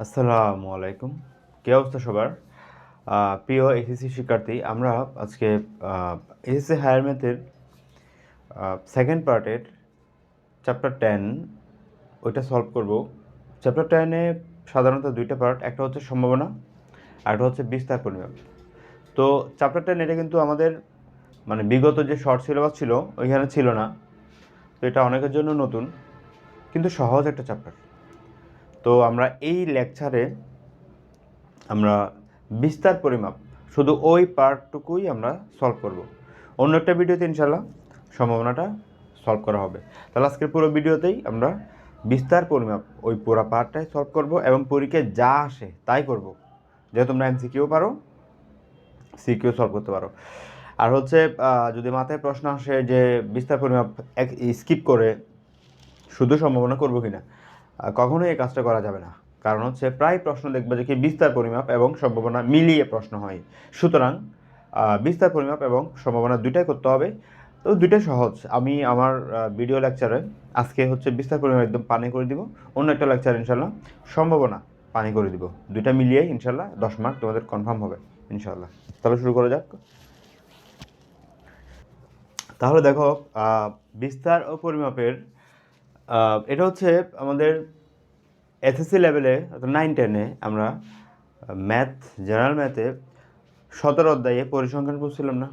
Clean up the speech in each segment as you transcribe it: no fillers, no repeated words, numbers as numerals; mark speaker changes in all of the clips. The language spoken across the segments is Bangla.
Speaker 1: আসসালামু আলাইকুম। কি অবস্থা সবার? প্রিয় এসএসসি শিক্ষার্থী, আমরা আজকে এসএসসি হায়ার ম্যাথের সেকেন্ড পার্টের চ্যাপ্টার 10 ওইটা সলভ করব। চ্যাপ্টার 10-এ সাধারণত দুইটা পার্ট, একটা হচ্ছে সম্ভাবনা আর একটা হচ্ছে বিস্তার পরিমাপ। তো চ্যাপ্টার 10 এটা কিন্তু আমাদের মানে বিগত যে শর্ট সিলেবাস ছিল ওইখানে ছিল না। তো এটা অনেকের জন্য নতুন, কিন্তু সহজ একটা চ্যাপ্টার। তো আমরা এই লেকচারে আমরা বিস্তার পরিমাপ শুধু ওই পার্টটুকুই আমরা সলভ করব। অন্য একটা ভিডিওতে ইনশাল্লাহ সম্ভাবনাটা সলভ করা হবে। তাহলে আজকের পুরো ভিডিওতেই আমরা বিস্তার পরিমাপ ওই পুরো পার্টটাই সলভ করব এবং পরীক্ষায় যা আসে তাই করব। যেহেতু তোমরা এমসিকিউ পারো, সিকিউ সলভ করতে পারো। আর হচ্ছে যদি মাথায় প্রশ্ন আসে যে বিস্তার পরিমাপ স্কিপ করে শুধু সম্ভাবনা করবো কিনা, কখনোই এই কাজটা করা যাবে না। কারণ হচ্ছে প্রায় প্রশ্ন দেখবে যে কি বিস্তার পরিমাপ এবং সম্ভাবনা মিলিয়ে প্রশ্ন হয়। সুতরাং বিস্তার পরিমাপ এবং সম্ভাবনা দুইটাই করতে হবে। তো দুইটাই সহজ। আমি আমার ভিডিও লেকচারে আজকে হচ্ছে বিস্তার পরিমাপ একদম পানি করে দিব, অন্য একটা লেকচার ইনশাল্লাহ সম্ভাবনা পানি করে দিব। দুইটা মিলিয়ে ইনশাল্লাহ 10 মার্ক তোমাদের কনফার্ম হবে ইনশাল্লাহ। তাহলে শুরু করা যাক। তাহলে দেখো, বিস্তার ও পরিমাপের এটা হচ্ছে আমাদের এসএসসি লেভেলে অর্থাৎ 9-10-এ আমরা ম্যাথ, জেনারেল ম্যাথে 17 অধ্যায়ে পরিসংখ্যান পড়ছিলাম না?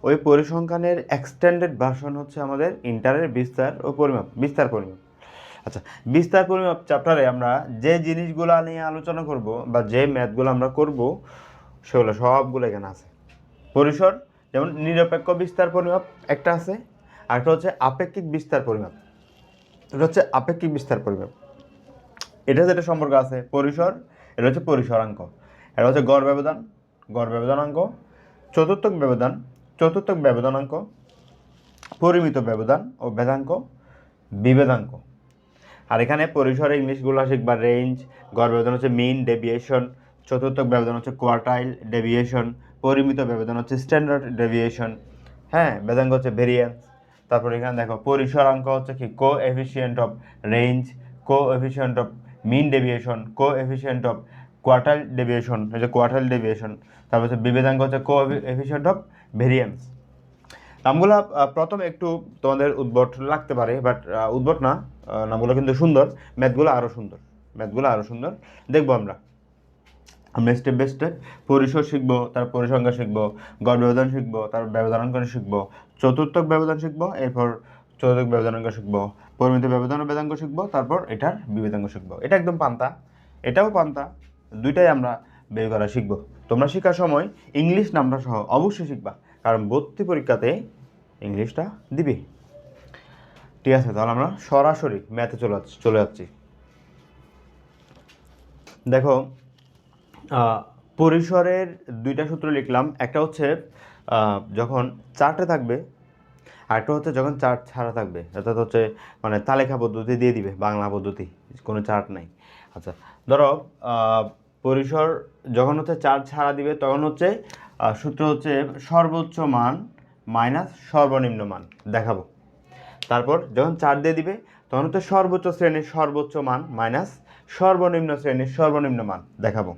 Speaker 1: ওই পরিসংখ্যানের এক্সটেন্ডেড ভার্সন হচ্ছে আমাদের ইন্টারের বিস্তার ও পরিমাপ, বিস্তার পরিমাপ। আচ্ছা, বিস্তার পরিমাপ চ্যাপ্টারে আমরা যে জিনিসগুলো নিয়ে আলোচনা করব বা যে ম্যাথগুলো আমরা করব সেগুলো সবগুলো এখানে আছে। পরিসর, যেমন নিরপেক্ষ বিস্তার পরিমাপ একটা আছে, আর একটা হচ্ছে আপেক্ষিক বিস্তার পরিমাপ। এটা হচ্ছে আপেক্ষিক বিস্তার পরিমাপ। এটা যেটা সম্পর্ক আছে পরিসর, এটা হচ্ছে পরিসরাঙ্ক। এটা হচ্ছে গড় ব্যবধান, গড় ব্যবধানাঙ্ক, চতুর্থক ব্যবধান, চতুর্থক ব্যবধানাঙ্ক, পরিমিত ব্যবধান ও ভেদাঙ্ক, বিভেদাঙ্ক। আর এখানে পরিসরে ইংলিশগুলো শিখবা রেঞ্জ, গড় ব্যবধান হচ্ছে মিন ডেভিয়েশন, চতুর্থক ব্যবধান হচ্ছে কোয়ার্টাইল ডেভিয়েশন, পরিমিত ব্যবধান হচ্ছে স্ট্যান্ডার্ড ডেভিয়েশন, হ্যাঁ, ভেদাঙ্ক হচ্ছে ভেরিয়েন্স। তারপর এখানে দেখো পরিসরাঙ্ক হচ্ছে কি coefficient of range, coefficient of mean deviation, coefficient of quartile deviation, হচ্ছে কোয়ার্টাইল ডেভিয়েশন। তারপর হচ্ছে বিভেদাঙ্ক হচ্ছে কো এফিসিয়েন্ট অফ ভেরিয়েন্স। নামগুলো প্রথম একটু তোমাদের উদ্ভট লাগতে পারে, বাট উদ্ভট না, নামগুলো কিন্তু সুন্দর। ম্যাথগুলো আরও সুন্দর, ম্যাথগুলো আরও সুন্দর দেখবো আমরা। আমরা স্টেপ বাই স্টেপ পরিসর শিখবো, তার পরিসংখ্যা শিখবো, গড় ব্যবধান শিখবো, তারপর ব্যবধানাঙ্ক শিখবো, চতুর্থক ব্যবধান শিখবো, এরপর চতুর্থক ব্যবধানাঙ্ক শিখবো, পরিমিত ব্যবধান ও বেদাঙ্ক শিখবো, তারপর এটার বিভেদাঙ্ক শিখবো। এটা একদম পান্তা, এটাও পান্তা, দুইটাই আমরা বের করা শিখবো। তোমরা শেখার সময় ইংলিশ নামটা সহ অবশ্যই শিখবা, কারণ ভর্তি পরীক্ষাতে ইংলিশটা দিবি। ঠিক আছে, তাহলে আমরা সরাসরি ম্যাথে চলে যাচ্ছি। দেখো, পরিসরের দুইটা সূত্র লিখলাম। একটা হচ্ছে যখন চার্টে থাকবে, আর একটা হচ্ছে যখন চার্ট ছাড়া থাকবে, অর্থাৎ হচ্ছে মানে তালিকা পদ্ধতি দিয়ে দিবে, বাংলা পদ্ধতি, কোনো চার্ট নাই। আচ্ছা, ধরো পরিসর যখন হচ্ছে চার্ট ছাড়া দিবে তখন হচ্ছে সূত্র হচ্ছে সর্বোচ্চ মান মাইনাস সর্বনিম্ন মান দেখাবো। তারপর যখন চার্ট দিয়ে দিবে তখন হচ্ছে সর্বোচ্চ শ্রেণীর সর্বোচ্চ মান মাইনাস সর্বনিম্ন শ্রেণীর সর্বনিম্ন মান দেখাবো।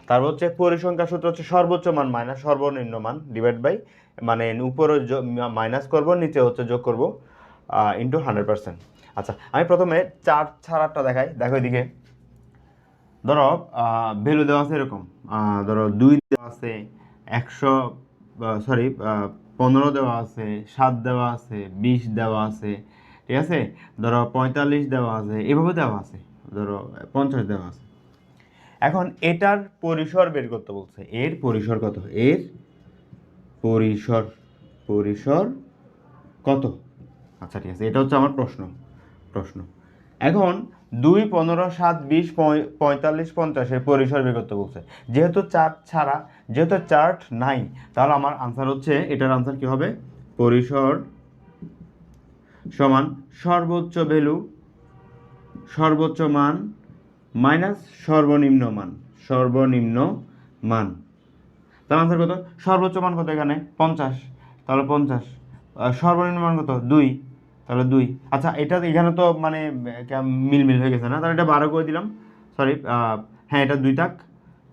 Speaker 1: তারপর হচ্ছে পরিসংখ্যা সূত্র হচ্ছে সর্বোচ্চ মান মাইনাস সর্বনিম্ন মান ডিভাইড বাই, মানে উপরে মাইনাস করব, নিচে হচ্ছে যোগ করব, ইন্টু 100%। আচ্ছা, আমি প্রথমে চার্ট ছাড়াটা দেখাই। দেখো এদিকে, ধরো ভ্যালু দেওয়া আছে এরকম, ধরো 2 দেওয়া আছে, 100, সরি 15 দেওয়া আছে, 7 দেওয়া আছে, 20 দেওয়া আছে, ঠিক আছে, ধরো 45 দেওয়া আছে, এভাবে দেওয়া আছে, ধরো 50 দেওয়া আছে। এখন এটার পরিসর বের করতে বলছে। এর পরিসর কত? এর পরিসর, পরিসর কত? আচ্ছা, ঠিক আছে, এটা হচ্ছে আমার প্রশ্ন। এখন 2, 15, 7, 20, 45, 50 এর পরিসর বের করতে বলছে। যেহেতু চার্ট ছাড়া, যেহেতু চার্ট নাই, তাহলে আমার আনসার হচ্ছে, এটার আনসার কি হবে? পরিসর সমান সর্বোচ্চ ভ্যালু, সর্বোচ্চ মান মাইনাস সর্বনিম্ন মান, সর্বনিম্ন মান। তার আনসার কত? সর্বোচ্চ মান কত এখানে? 50, তাহলে 50। সর্বনিম্ন মান কত? 2, তাহলে 2। আচ্ছা, এটা এখানে তো মানে মিল হয়ে গেছে না, তাহলে এটা 12 করে দিলাম, সরি হ্যাঁ এটা 2 দাগ,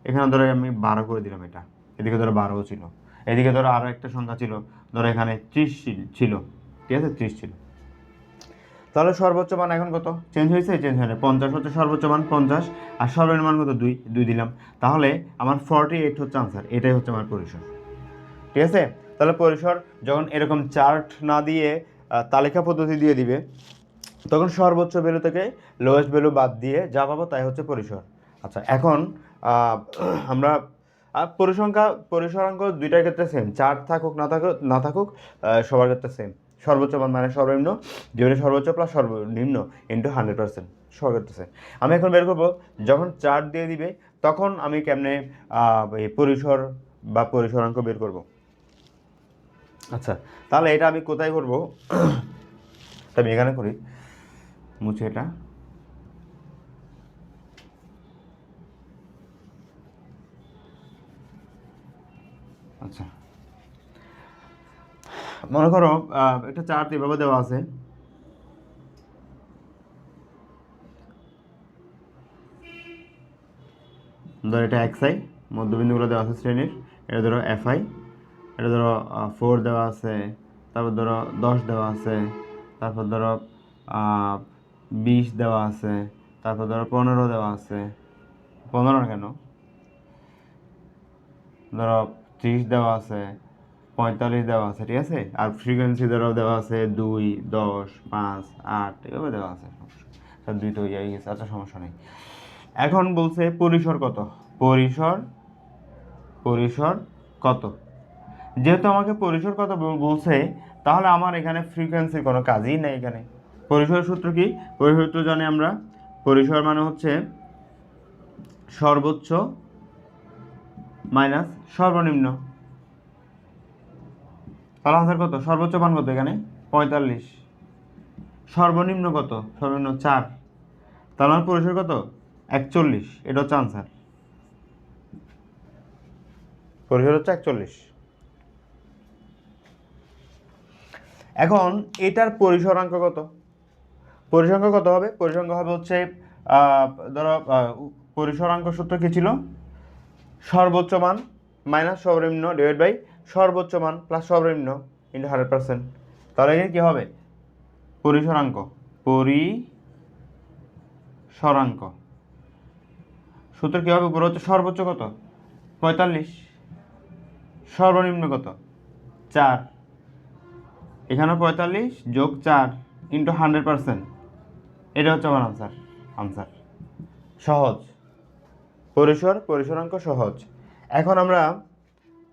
Speaker 1: এখানে ধরো আমি 12 করে দিলাম, এটা এদিকে ধরো 12 ছিল, এদিকে ধরো আরও একটা সংখ্যা ছিল, ধরো এখানে 30 ছিল, ঠিক আছে 30 ছিল। তাহলে সর্বোচ্চ মান এখন কত চেঞ্জ হয়েছে? চেঞ্জ হয় না, 50 হচ্ছে সর্বোচ্চ মান 50, আর সর্বনিম্ন মান কত 2 দিলাম, তাহলে আমার 48 হচ্ছে আনসার, এটাই হচ্ছে আমার পরিসর। ঠিক আছে, তাহলে পরিসর যখন এরকম চার্ট না দিয়ে তালিকা পদ্ধতি দিয়ে দিবে, তখন সর্বোচ্চ ভ্যালু থেকে লোয়েস্ট ভ্যালু বাদ দিয়ে যা পাবো তাই হচ্ছে পরিসর। আচ্ছা এখন আমরা পরিসরাঙ্ক দুইটার ক্ষেত্রে সেম, চার্ট থাকুক না থাকুক সবার ক্ষেত্রে সেম। সর্বোচ্চ মান মানে সর্বনিম্ন ডিভাইডেড সর্বোচ্চ প্লাস সর্বনিম্ন ইন্টু 100%, সবার ক্ষেত্রে সেম। আমি এখন বের করবো যখন চার্ট দিয়ে দিবে তখন আমি কেমনে এই পরিসর বা পরিসরাঙ্ক বের করব। আচ্ছা তাহলে এটা আমি কোথায় করব? আমি এখানে করি, মুছে এটা। আচ্ছা মনে করো একটা চার্ট এভাবে দেওয়া আছে, ধরো এটা এক্সআই, মধ্যবিন্দুগুলো দেওয়া আছে শ্রেণীর, এটা ধরো এফআই, এটা ধরো 4 দেওয়া আছে, তারপর ধরো 10 দেওয়া আছে, তারপর ধরো 20 দেওয়া আছে, তারপর ধরো 15 দেওয়া আছে, 15 কেন, ধরো 30 দেওয়া আছে, 45 দেওয়া আছে, ঠিক আছে। আর ফ্রিকোয়েন্সি ধরো দেওয়া আছে 2, 10, 5, 8 এভাবে দেওয়া আছে, স্যার 2 তো ইয়ে গেছে, আচ্ছা সমস্যা নেই। এখন বলছে পরিসর কত, পরিসর কত। যেহেতু আমাকে পরিসর কত বলছে, তাহলে আমার এখানে ফ্রিকোয়েন্সির কোনো কাজই নেই। এখানে পরিসরের সূত্র কি? পরিসর সূত্র জানি আমরা, পরিসর মানে হচ্ছে সর্বোচ্চ মাইনাস সর্বনিম্ন। তাহলে আনসার কত? সর্বোচ্চ মান কত এখানে? 45। সর্বনিম্ন কত? সর্বনিম্ন 4। তাহলে আমার পরিসর কত? 41। এটা হচ্ছে আনসার, পরিসর হচ্ছে 41। এখন এটার পরিসরাঙ্ক কত? পরিসরাঙ্ক কত হবে? পরিসরাঙ্ক হবে হচ্ছে ধরো পরিসরাঙ্ক সূত্র কি ছিল? সর্বোচ্চ মান মাইনাস সর্বনিম্ন ডিভাইড বাই সর্বোচ্চ মান প্লাস সর্বনিম্ন ইন্টু 100%। তাহলে এখানে কী হবে? পরিসরাঙ্ক, পরিসরাঙ্ক সূত্র কী হবে? উপরে হচ্ছে সর্বোচ্চ কত? 45, সর্বনিম্ন কত? 4, এখানে 45 যোগ 4 ইন্টু 100%, এটা হচ্ছে আমার আনসার। সহজ, পরিসরাঙ্ক সহজ। এখন আমরা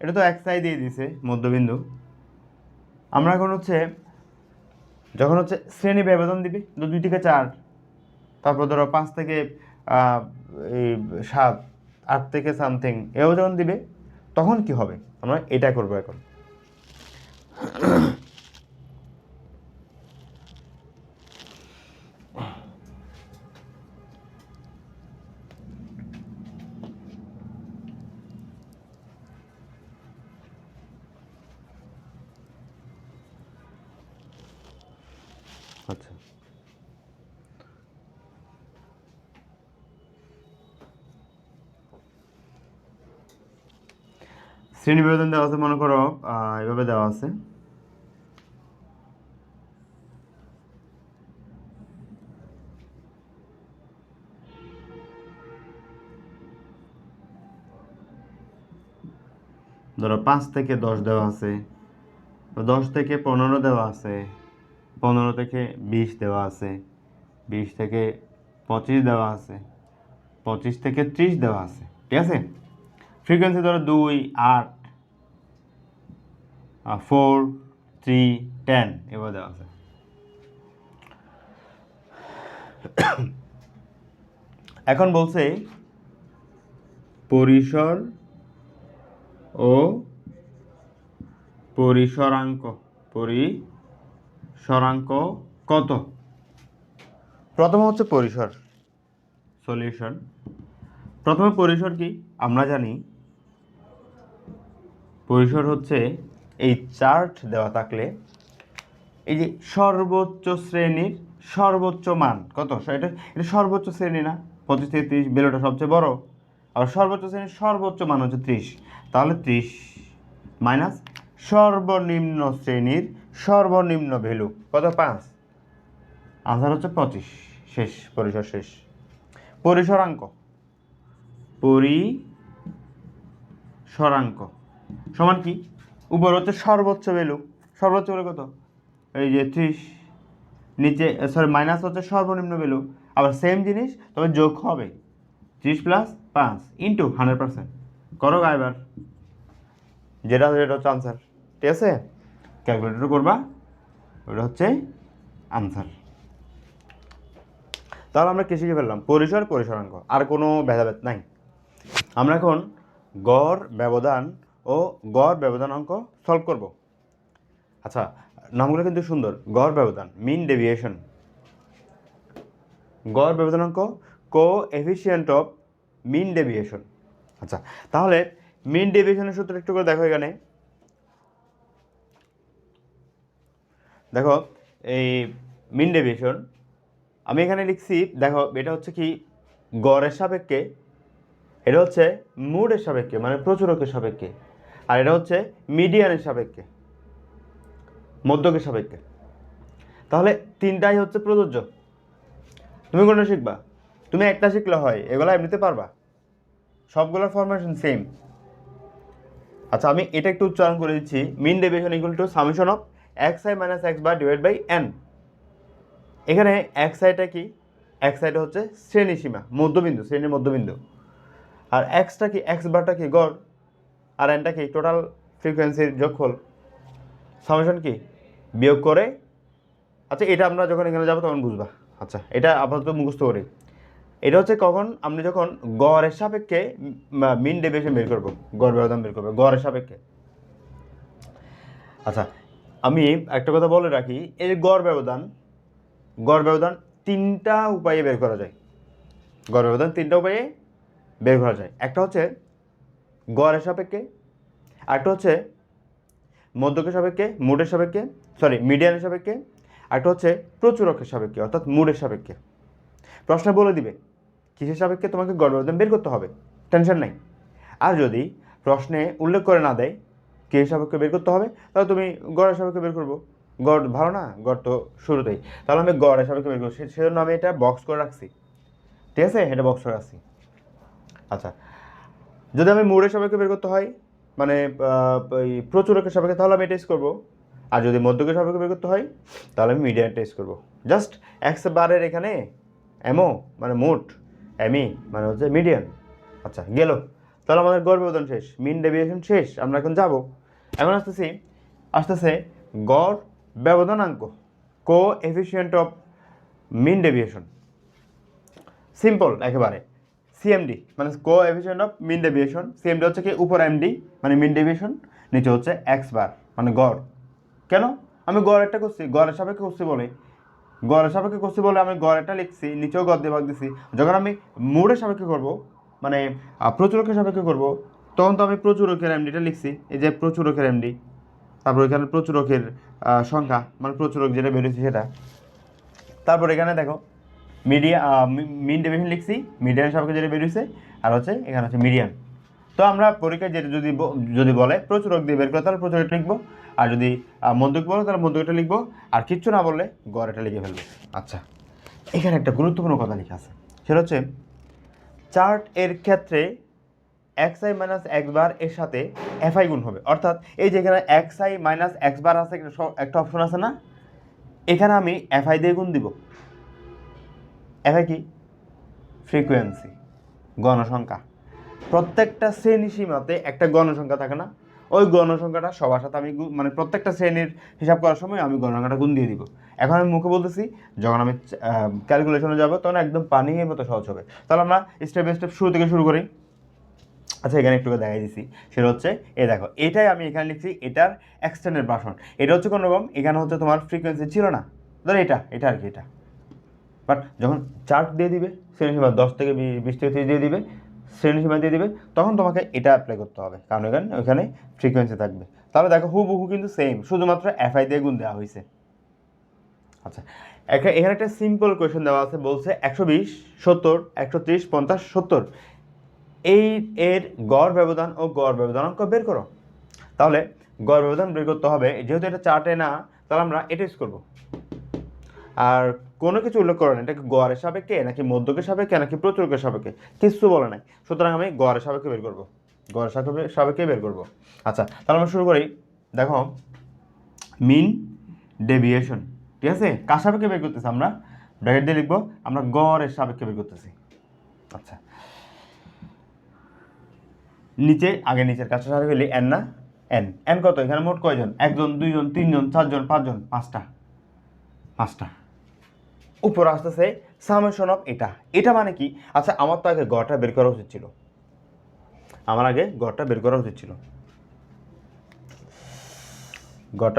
Speaker 1: এটা তো এক সাইড দিয়ে দিছে মধ্যবিন্দু, আমরা এখন হচ্ছে যখন হচ্ছে শ্রেণী ব্যবধান দিবে, 2 থেকে 4, তারপর ধরো 5 থেকে এই 7, 8 থেকে সামথিং এও যখন দিবে, তখন কি হবে? আমরা এটা করবো এখন। আচ্ছা শ্রেণী বিভাজন দেওয়া আছে, মনে করো এভাবে দেওয়া আছে, ধরো 5 থেকে 10 দেওয়া আছে, 10 থেকে 15 দেওয়া আছে, 15 থেকে 20 দেওয়া আছে, 20 থেকে 25 দেওয়া আছে, 25 থেকে 30 দেওয়া আছে, ঠিক আছে। ফ্রিকোয়েন্সি ধরো 2, 8, 4, 3, 10 এভাবে দেওয়া আছে। এখন বলছে পরিসর ও পরিসরাঙ্ক কত? প্রথমে হচ্ছে পরিসর, সলিউশন। প্রথমে পরিসর কি আমরা জানি, পরিসর হচ্ছে এই চার্ট দেওয়া থাকলে এই যে সর্বোচ্চ শ্রেণীর সর্বোচ্চ মান কত, এটা সর্বোচ্চ শ্রেণী না? 25 থেকে 30 বেলোটা সবচেয়ে বড়, আর সর্বোচ্চ শ্রেণীর সর্বোচ্চ মান হচ্ছে 30, তাহলে 30 মাইনাস সর্বনিম্ন শ্রেণীর সর্বনিম্ন ভ্যালু কত 5, আনসার হচ্ছে 25। শেষ, পরিসর শেষ। পরিসরাঙ্ক সমান কি, উপর হচ্ছে সর্বোচ্চ ভ্যালু কত, এই যে 30, নিচে সরি মাইনাস হচ্ছে সর্বনিম্ন ভ্যালু, আবার সেম জিনিস তবে যোগ হবে 30 + 5 ইন্টু 100%। করো এবার, যেটা হচ্ছে আনসার। ঠিক আছে, ক্যালকুলেটর করবা, ওটা হচ্ছে আনসার। তাহলে আমরা কি শিখে ফেললাম, পরিসরাঙ্ক, আর কোনো ভেদাভেদ নাই। আমরা এখন গড় ব্যবধান ও গড় ব্যবধানাঙ্ক সলভ করব। আচ্ছা, নামগুলো কিন্তু সুন্দর। গড় ব্যবধান, মিন ডেভিয়েশন। গড় ব্যবধানাঙ্ক, কোএফিসিয়েন্ট অফ মিন ডেভিয়েশন। আচ্ছা, তাহলে মিন ডেভিয়েশনের সূত্র একটু করে দেখো। এখানে দেখো, এই মিন ডেভিয়েশন আমি এখানে লিখছি, দেখো এটা হচ্ছে কি গড়ের সাপেক্ষে, এটা হচ্ছে মোডের সাপেক্ষে মানে প্রচুরকের সাপেক্ষে, আর এটা হচ্ছে মিডিয়ানের সাপেক্ষে, মধ্যকের সাপেক্ষে। তাহলে তিনটাই হচ্ছে প্রযোজ্য। তুমি কোনটা শিখবা? তুমি একটা শিখলে হয়, এগুলো এমনিতে পারবা, সবগুলোর ফরমেশন সেম। আচ্ছা, আমি এটা একটু উচ্চারণ করে দিচ্ছি। Mean deviation equal to summation of xi minus x bar divide by n। এখানে xiটা কি, xiটা হচ্ছে শ্রেণী সীমা, মধ্যবিন্দু, শ্রেণীর মধ্যবিন্দু। আর এক্সটা কি, এক্স বারটা কি গড়, আর এনটা কি টোটাল ফ্রিকোয়েন্সির যোগফল। সামেশন কি বিয়োগ করে, আচ্ছা এটা আমরা যখন এখানে যাবো তখন বুঝবা। আচ্ছা, এটা আপাতত মুখস্থ করি। এটা হচ্ছে কখন আমরা যখন গড়ের সাপেক্ষে মিন ডেভিয়েশন বের করবো, গড় ব্যবধান বের করবো গড়ের সাপেক্ষে। আচ্ছা, আমি একটা কথা বলে রাখি, এই যে গড় ব্যবধান তিনটা উপায়ে বের করা যায়। গড় ব্যবধান তিনটা উপায়ে বের করা যায়। একটা হচ্ছে গড়ের সাপেক্ষে, আরেকটা হচ্ছে মধ্যকের সাপেক্ষে, মোডের সাপেক্ষে, সরি মিডিয়ানের সাপেক্ষে, আরেকটা হচ্ছে প্রচুরকের সাপেক্ষে অর্থাৎ মোডের সাপেক্ষে। প্রশ্নে বলে দিবে কিসের সাপেক্ষে তোমাকে গড় ব্যবধান বের করতে হবে, টেনশন নাই। আর যদি প্রশ্নে উল্লেখ করে না দেয় কিসের সাপেক্ষে বের করতে হবে, তাহলে তুমি গড়ের সাপেক্ষে বের করবো। গড় ভালো না, গড় তো শুরুতেই, তাহলে আমি গড়ের সাপেক্ষে বের করবো, সেজন্য আমি এটা বক্স করে রাখছি। ঠিক আছে, এটা বক্স করে রাখছি। আচ্ছা, যদি আমি মোডের সাপেক্ষে বের করতে হয় মানে ওই প্রচুরকের সাপেক্ষে, তাহলে আমি টেস্ট করবো। আর যদি মধ্যকের সাপেক্ষে বের করতে হয় তাহলে আমি মিডিয়ান টেস্ট করবো। জাস্ট এক্স বারের এখানে এমও মানে মোট, এমই মানে হচ্ছে মিডিয়ান। আচ্ছা গেল, তাহলে আমাদের গড় ব্যবধান শেষ, মিন ডেভিয়েশন শেষ। আমরা এখন যাব, এখন আসতেছে গড় ব্যবধানাঙ্ক, coefficient of mean deviation. Simple একেবারে, সিএমডি মানে coefficient of mean deviation. CMD হচ্ছে কি উপর এমডি মানে মিন ডেভিয়েশন, নিচে হচ্ছে এক্স বার মানে গড়। কেন আমি গড়েরটা করছি, গড়ের সাপেক্ষে করছি বলে আমি গড়েরটা লিখছি, নিচেও গড় দিয়ে ভাগ দিছি। যখন আমি মোডের সাপেক্ষে করব মানে প্রচুরকের সাপেক্ষে করব, তখন তো আমি প্রচুরকের এমডিটা লিখছি, এই যে প্রচুরকের এমডি, তারপর এখানে প্রচুরকের সংখ্যা মানে প্রচুরক যেটা বেরোচ্ছে সেটা। তারপর এখানে দেখো মিন ডেভিয়েশন লিখছি, মিডিয়ান সাপেক্ষে যেটা বেরিয়েছে, আর হচ্ছে এখানে হচ্ছে মিডিয়ান। তো আমরা পরীক্ষায় যেটা যদি বলে প্রচুরক দিয়ে বের করে তাহলে প্রচুরকটা লিখবো, আর যদি মধ্যক বলো তাহলে মধ্যকটা লিখবো, আর কিচ্ছু না বললে গড়টা লিখে ফেলবো। আচ্ছা, এখানে একটা গুরুত্বপূর্ণ কথা লেখা আছে, সেটা হচ্ছে চার্ট এর ক্ষেত্রে xi মাইনাস এক্স বার এর সাথে fi গুণ হবে। অর্থাৎ এই যে এখানে xi মাইনাস এক্স বার আছে, একটা অপশন আছে না, এখানে আমি fi দিয়ে গুণ দিব। fi কি, ফ্রিকোয়েন্সি, গণসংখ্যা। প্রত্যেকটা শ্রেণী সীমাতে একটা গণসংখ্যা থাকে না, ওই গণসংখ্যাটা সবার সাথে আমি মানে প্রত্যেকটা শ্রেণীর হিসাব করার সময় আমি গণসংখ্যাটা গুণ দিয়ে দিব। এখন আমি মুখে বলতেছি, যখন আমি ক্যালকুলেশনে যাব তখন একদম পানির মতো সহজ হবে। তাহলে আমরা স্টেপ বাই স্টেপ শুরু থেকে শুরু করি। আচ্ছা, এখানে একটু দেখাই দিচ্ছি, সেটা হচ্ছে এই দেখো, এটাই আমি এখানে লিখছি, এটার এক্সটেন্ডেড ভার্সন। এটা হচ্ছে কোনো রকম, এখানে হচ্ছে তোমার ফ্রিকোয়েন্সি ছিল না, ধরো এটা আর কি, এটা। বাট যখন চার্ট দিয়ে দিবে শ্রেণীসীমা 10 থেকে 20 থেকে 30 দিয়ে দিবে, শ্রেণীসীমা দিয়ে দিবে, তখন তোমাকে এটা অ্যাপ্লাই করতে হবে, কারণ ওইখানে ফ্রিকোয়েন্সি থাকবে। তাহলে দেখো হুবহু কিন্তু সেম, শুধুমাত্র এফআই দিয়ে গুণ দেওয়া হয়েছে। আচ্ছা, এখানে একটা সিম্পল কোয়েশ্চেন দেওয়া আছে, বলছে 120, 70, 130, 50, 70 এই এর গড় ব্যবধান ও গড় ব্যবধানাঙ্ক বের করো। তাহলে গড় ব্যবধান বের করতে হবে, যেহেতু এটা চার্টে না তাহলে আমরা এটা ইউজ করবো। আর কোনো কিছু উল্লেখ করে না, এটা কি গড়ের সাপেক্ষে নাকি মধ্যকের সাপেক্ষে নাকি প্রচুরকের সাপেক্ষে, কিছু বলে নাই। সুতরাং আমি গড়ের সাপেক্ষে বের করবো, গড়ের সাপেক্ষে বের করবো। আচ্ছা, তাহলে আমরা শুরু করি। দেখো, মিন ডেভিয়েশন, ঠিক আছে, কার সাপেক্ষে বের করতেছি আমরা, ব্র্যাকেট দিয়ে লিখবো, আমরা গড়ের সাপেক্ষে বের করতেছি। আচ্ছা, নিচে আগে নিচের কাজটা সারা গেলে এন না, এন এন কত, এখানে মোট কয়জন, একজন, দুইজন, তিনজন, চারজন, পাঁচজন, পাঁচটা। উপর আসতেছে সামেশন অফ এটা, এটা মানে কি? আচ্ছা, আমার তো আগে গড়টা বের করা উচিত ছিল, গড়টা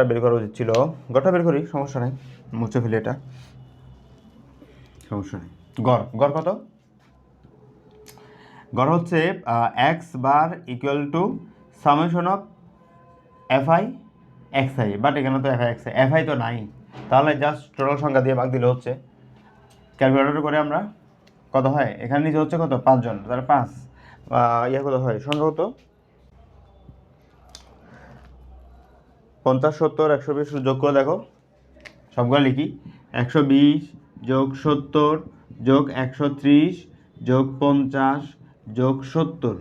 Speaker 1: বের করা উচিত ছিল। গড়টা বের করি, সমস্যা নেই, মুছে ফেলি এটা, সমস্যা নেই। গড় কত? গড় হচ্ছে X bar equal to summation of F I X I, but এখানে তো এফ আই তো নাই, তাহলে জাস্ট টোটাল সংখ্যা দিয়ে ভাগ দিলে হচ্ছে। ক্যালকুলেটর করে আমরা কত হয়, এখানে নিচে হচ্ছে কত, 5 জন, তাহলে 5 কত হয়, সংখ্যা কত, 50, 70, 120 যোগ করে দেখো, সবগুলো লিখি, 120 যোগ 70 যোগ 130 যোগ 50 যোগ 70,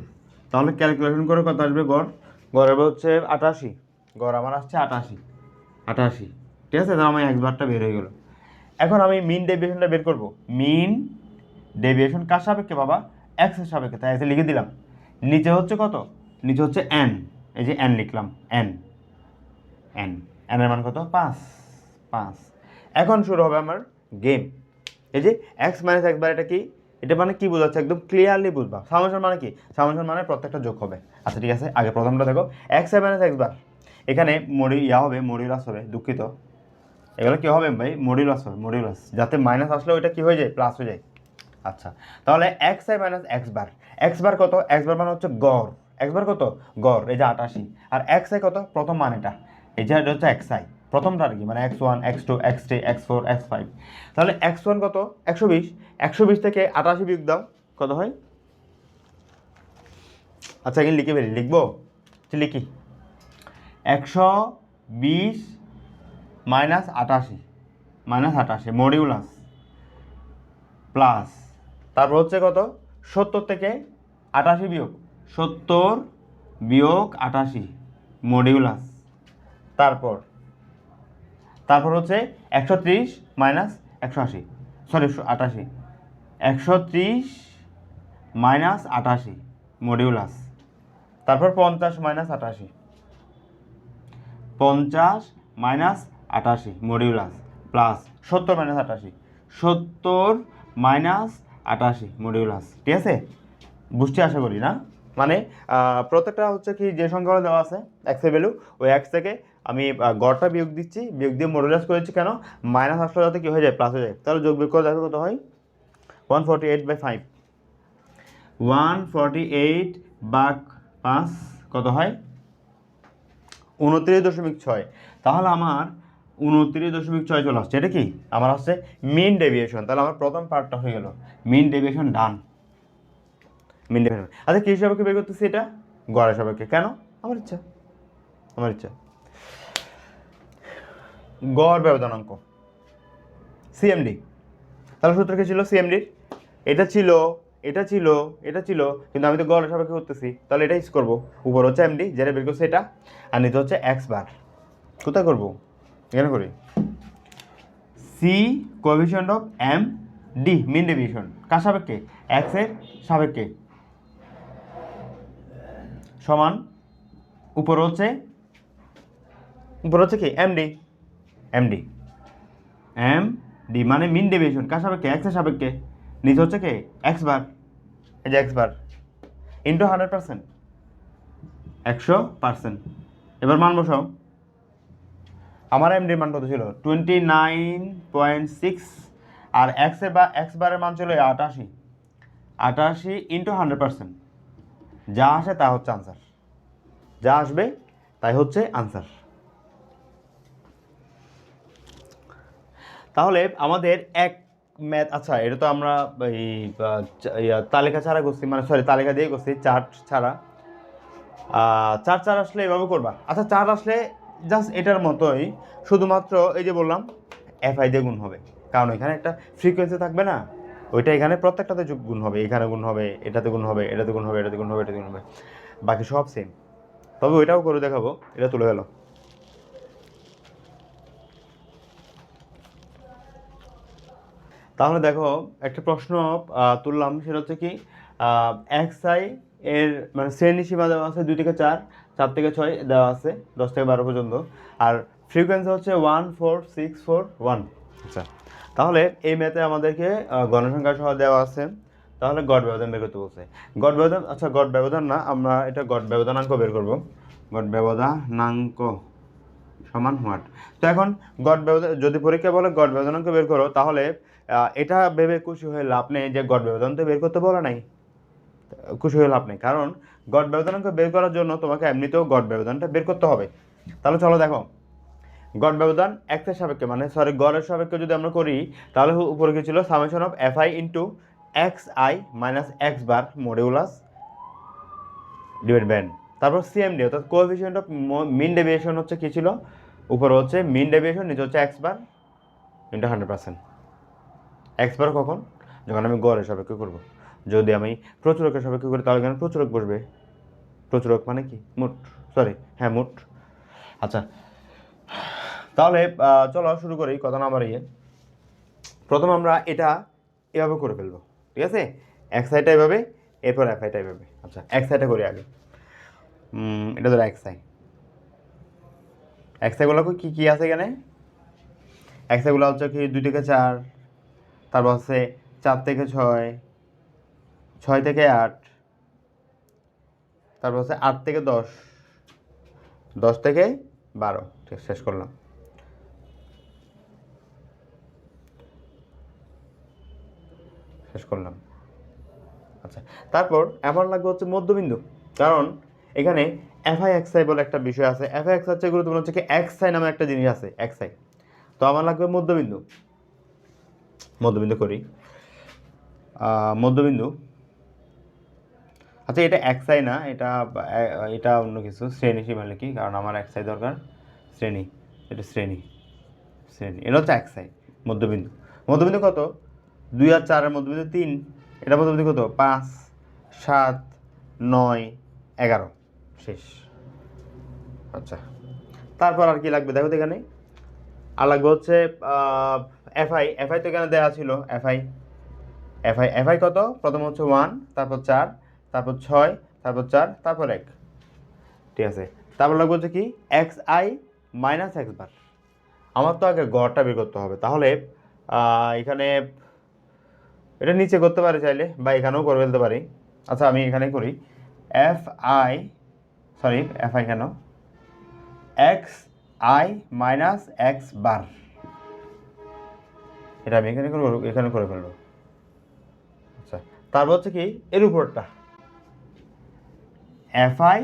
Speaker 1: তাহলে ক্যালকুলেশন করে কত আসবে গড়? গড় হবে হচ্ছে 88, গড় আমার আসছে 88, ঠিক আছে, তাহলে আমার এক্স বারটা বের হয়ে গেল। এখন আমি মিন ডেভিয়েশনটা বের করব। মিন ডেভিয়েশন কার সাপেক্ষে বাবা? এক্স এর সাপেক্ষে, তাই এসে লিখে দিলাম। নিচে হচ্ছে কত? নিচে হচ্ছে এন, এই যে এন লিখলাম, এন এর মান কত? 5। এখন শুরু হবে আমার গেম। এই যে এক্স মাইনাস এক্স বার, এটা কি, এটা মানে কি বোঝাচ্ছে, একদম ক্লিয়ারলি বুঝবা। সামেশন মানে কি? সামেশন মানে প্রত্যেকটা যোগ হবে। আচ্ছা, ঠিক আছে, আগে প্রথমটা দেখো, এক্স মাইনাস এক্স বার, এখানে মডিউলাস হবে, দুঃখিত, এগুলো কী হবে ভাই, মডিউলাস, যাতে মাইনাস আসলেও এটা কী হয়ে যায়, প্লাস হয়ে যায়। আচ্ছা, তাহলে x I minus X bar কত? এক্স বার মানে হচ্ছে গড়, এক্স বার কত? গড়, এই যে 88, আর এক্স আই কত? প্রথম মান এটা, এই যে এটা হচ্ছে এক্স আই, প্রথমটা আর কি, মানে x1, x2, x3, x4, x5, তাহলে x1 কত? 120, 120 থেকে 88 বিয়োগ দাও, কত হয়? আচ্ছা, এখানে লিখে বেরি, লিখবো, লিখি, 120 মাইনাস 88 মডিউলাস প্লাস, তারপর হচ্ছে কত? 70 থেকে 88 বিয়োগ, 70 বিয়োগ 88 মডিউলাস, তারপর হচ্ছে 130 মাইনাস 180, সরি 88, 130 মাইনাস 88 মডিউলাস, তারপর 50 minus 88, 50 minus 88 modulus plus 70 minus 88, 70 minus 88 modulus, ঠিক আছে, বুঝতে আশা করি না? মানে প্রত্যেকটা হচ্ছে কি, যে সংখ্যাগুলো দেওয়া আছে এক্সের ভ্যালু, ওই এক্স থেকে আমি গড়টা বিয়োগ দিচ্ছি, বিয়োগ দিয়ে মডুলাস করেছি, কেন? মাইনাস আসলে যাতে কি হয়ে যায়, প্লাস হয়ে যায়। তাহলে যোগ বিয়োগ করে দেখো কত হয়, 148/5, 148 ভাগ 5 কত হয়, 29.6। তাহলে আমার 29.6 চলে আসছে, এটা কি আমার আসছে মিন ডেভিয়েশন। তাহলে আমার প্রথম পার্টটা হয়ে গেল, মিন ডেভিয়েশন ডান। মিন ডেভিয়েশন, আচ্ছা, কি সাপেক্ষে বের করতেছি এটা? গড়ের সাপেক্ষে, কেন? আমার ইচ্ছা। গড় ব্যবধানাঙ্ক সিএমডি, তাহলে সূত্র কি ছিল সিএমডির? এটা ছিল, কিন্তু আমি তো গড়ের সাপেক্ষে করতেছি, তাহলে এটা ইউজ করবো। উপর হচ্ছে এমডি, যেটা বের করছে এটা, আর নিচে হচ্ছে এক্স বার। কোথায় করবো? এখানে করি। C coefficient of M D, mean deviation কার সাপেক্ষে? এক্স এর সাপেক্ষে, সমান উপর হচ্ছে কি এমডি, এমডি মানে মিন ডেভিয়েশন কার সাপেক্ষে? এক্স এর সাপেক্ষে, নিচে হচ্ছে কি এক্স বার, এই যে এক্স বার ইন্টু 100%, 100%। এবার মান বসাও, আমার এমডির মান কত ছিল? 29.6, আর এক্স বারের মান ছিল 88 ইন্টু 100%, যা আসে তা হচ্ছে আনসার, যা আসবে তাই হচ্ছে আনসার। তাহলে আমাদের ম্যাথ, আচ্ছা এটা তো আমরা এই তালিকা ছাড়া করছি, মানে সরি তালিকা দিয়ে করছি, চার্ট ছাড়া। চার চার আসলে এভাবে করবা। আচ্ছা চার আসলে জাস্ট এটার মতোই, শুধুমাত্র এই যে বললাম এফআই দিয়ে গুণ হবে, কারণ এখানে একটা ফ্রিকোয়েন্সি থাকবে না, ওইটা এখানে প্রত্যেকটাতে গুণ হবে, এখানে গুণ হবে, এটাতে গুণ হবে, এটাতে গুণ হবে, এটাতে গুণ হবে, এটাতে গুণ হবে, বাকি সব সেম। তবে ওইটাও করে দেখাবো, এটা তুলে গেল। তাহলে দেখো একটা প্রশ্ন তুললাম, সেটা হচ্ছে কি এক্স আই এর মানে শ্রেণী সীমা দেওয়া আছে 2 থেকে 4, 4 থেকে 6 দেওয়া আছে, 10 থেকে 12 পর্যন্ত, আর ফ্রিকোয়েন্সি হচ্ছে 14641। আচ্ছা, তাহলে এই ম্যাথে আমাদেরকে গণসংখ্যা সহ দেওয়া আছে, তাহলে গড় ব্যবধান বের করতে বলছে। গড় ব্যবধান, আচ্ছা গড় ব্যবধান না, আমরা এটা গড় ব্যবধানাঙ্ক বের করব। গড় ব্যবধানাঙ্ক সমান হোয়াট। তো এখন গড় ব্যবধান, যদি পরীক্ষা বলে গড় ব্যবধানাঙ্ক বের করো, তাহলে এটা ভেবে খুশি হয়ে লাভ নেই যে গড় ব্যবধান তো বের করতে বলা নাই, খুশি হয়ে লাভ নেই, কারণ গড় ব্যবধানাঙ্ক বের করার জন্য তোমাকে এমনিতেও গড় ব্যবধানটা বের করতে হবে। তাহলে চলো দেখো, গড় ব্যবধান এক্সের সাপেক্ষে, মানে সরি গড়ের সাপেক্ষে যদি আমরা করি, তাহলে উপরে কি ছিল, summation of F I into X I minus X bar modulus divide by N, তারপর সিএমডি অর্থাৎ কোএফিসিয়েন্ট অফ মিন ডেভিয়েশন হচ্ছে কি ছিল, উপরে হচ্ছে মিন ডেভিয়েশন, নিচে হচ্ছে X bar into 100%। X bar কখন, যখন আমি গড়ের সাপেক্ষে করবো। যদি আমি প্রচুরকের সাপেক্ষে করি তাহলে এখানে প্রচুরক বসবে, প্রচুরক মানে কি মোট, সরি হ্যাঁ মোট। আচ্ছা তাহলে চলো শুরু করি, কথা না বাড়িয়ে। প্রথম আমরা এটা এভাবে করে ফেলবো, ঠিক আছে, এক্স আইটা এভাবে, এরপর এফ আইটা এভাবে। আচ্ছা এক্স আইটা করি আগে, এটা ধরো এক্স আই, এক্স আইগুলো কী কী আছে এখানে, এক্স আইগুলো হচ্ছে কি 2 থেকে 4, তারপর হচ্ছে 4 থেকে 6, 6 থেকে 8, তারপর হচ্ছে 8 থেকে 10, 10 থেকে 12, ঠিক শেষ করলাম। শেষ করলাম। আচ্ছা তারপর আমার লাগবে হচ্ছে মধ্যবিন্দু, কারণ এখানে এফআই এক্সআই বলে একটা বিষয় আছে, এফআই এক্স হচ্ছে গুরুত্বপূর্ণ হচ্ছে কি এক্সআই নামে একটা জিনিস আছে, এক্সআই। তো আমার লাগবে মধ্যবিন্দু, মধ্যবিন্দু করি, মধ্যবিন্দু। আচ্ছা এটা এক্সআই না, এটা এটা অন্য কিছু, শ্রেণী সীমা লিখি, কারণ আমার এক্সআই দরকার, শ্রেণী, এটা শ্রেণী, শ্রেণী, এটা হচ্ছে এক্সআই মধ্যবিন্দু। মধ্যবিন্দু কত, 2 আর 4-এর মধ্যবিন্দু 3, এটা মধ্যবিন্দু কত 5, 7, 9, 11, শেষ। আচ্ছা তারপর আর কি লাগবে দেখো তো এখানে, আর লাগবে হচ্ছে এফআই, এফআই তো এখানে দেওয়া ছিল, এফআই, এফআই, এফআই কত, প্রথম হচ্ছে 1, তারপর 4, তারপর 6, তারপর 4, তারপর 1, ঠিক আছে। তারপর লাগবে হচ্ছে কি এক্স আই মাইনাস এক্স বার। আমার তো আগে গড়টা বের করতে হবে, তাহলে এখানে এটা নিচে করতে পারি চাইলে, বা এখানেও করে ফেলতে পারি। আচ্ছা আমি এখানে করি, F I, sorry F I কেন, X I minus X bar, এটা আমি এখানে করবো, এখানে করে ফেলবো। আচ্ছা তারপর হচ্ছে কি এর উপরটা F I,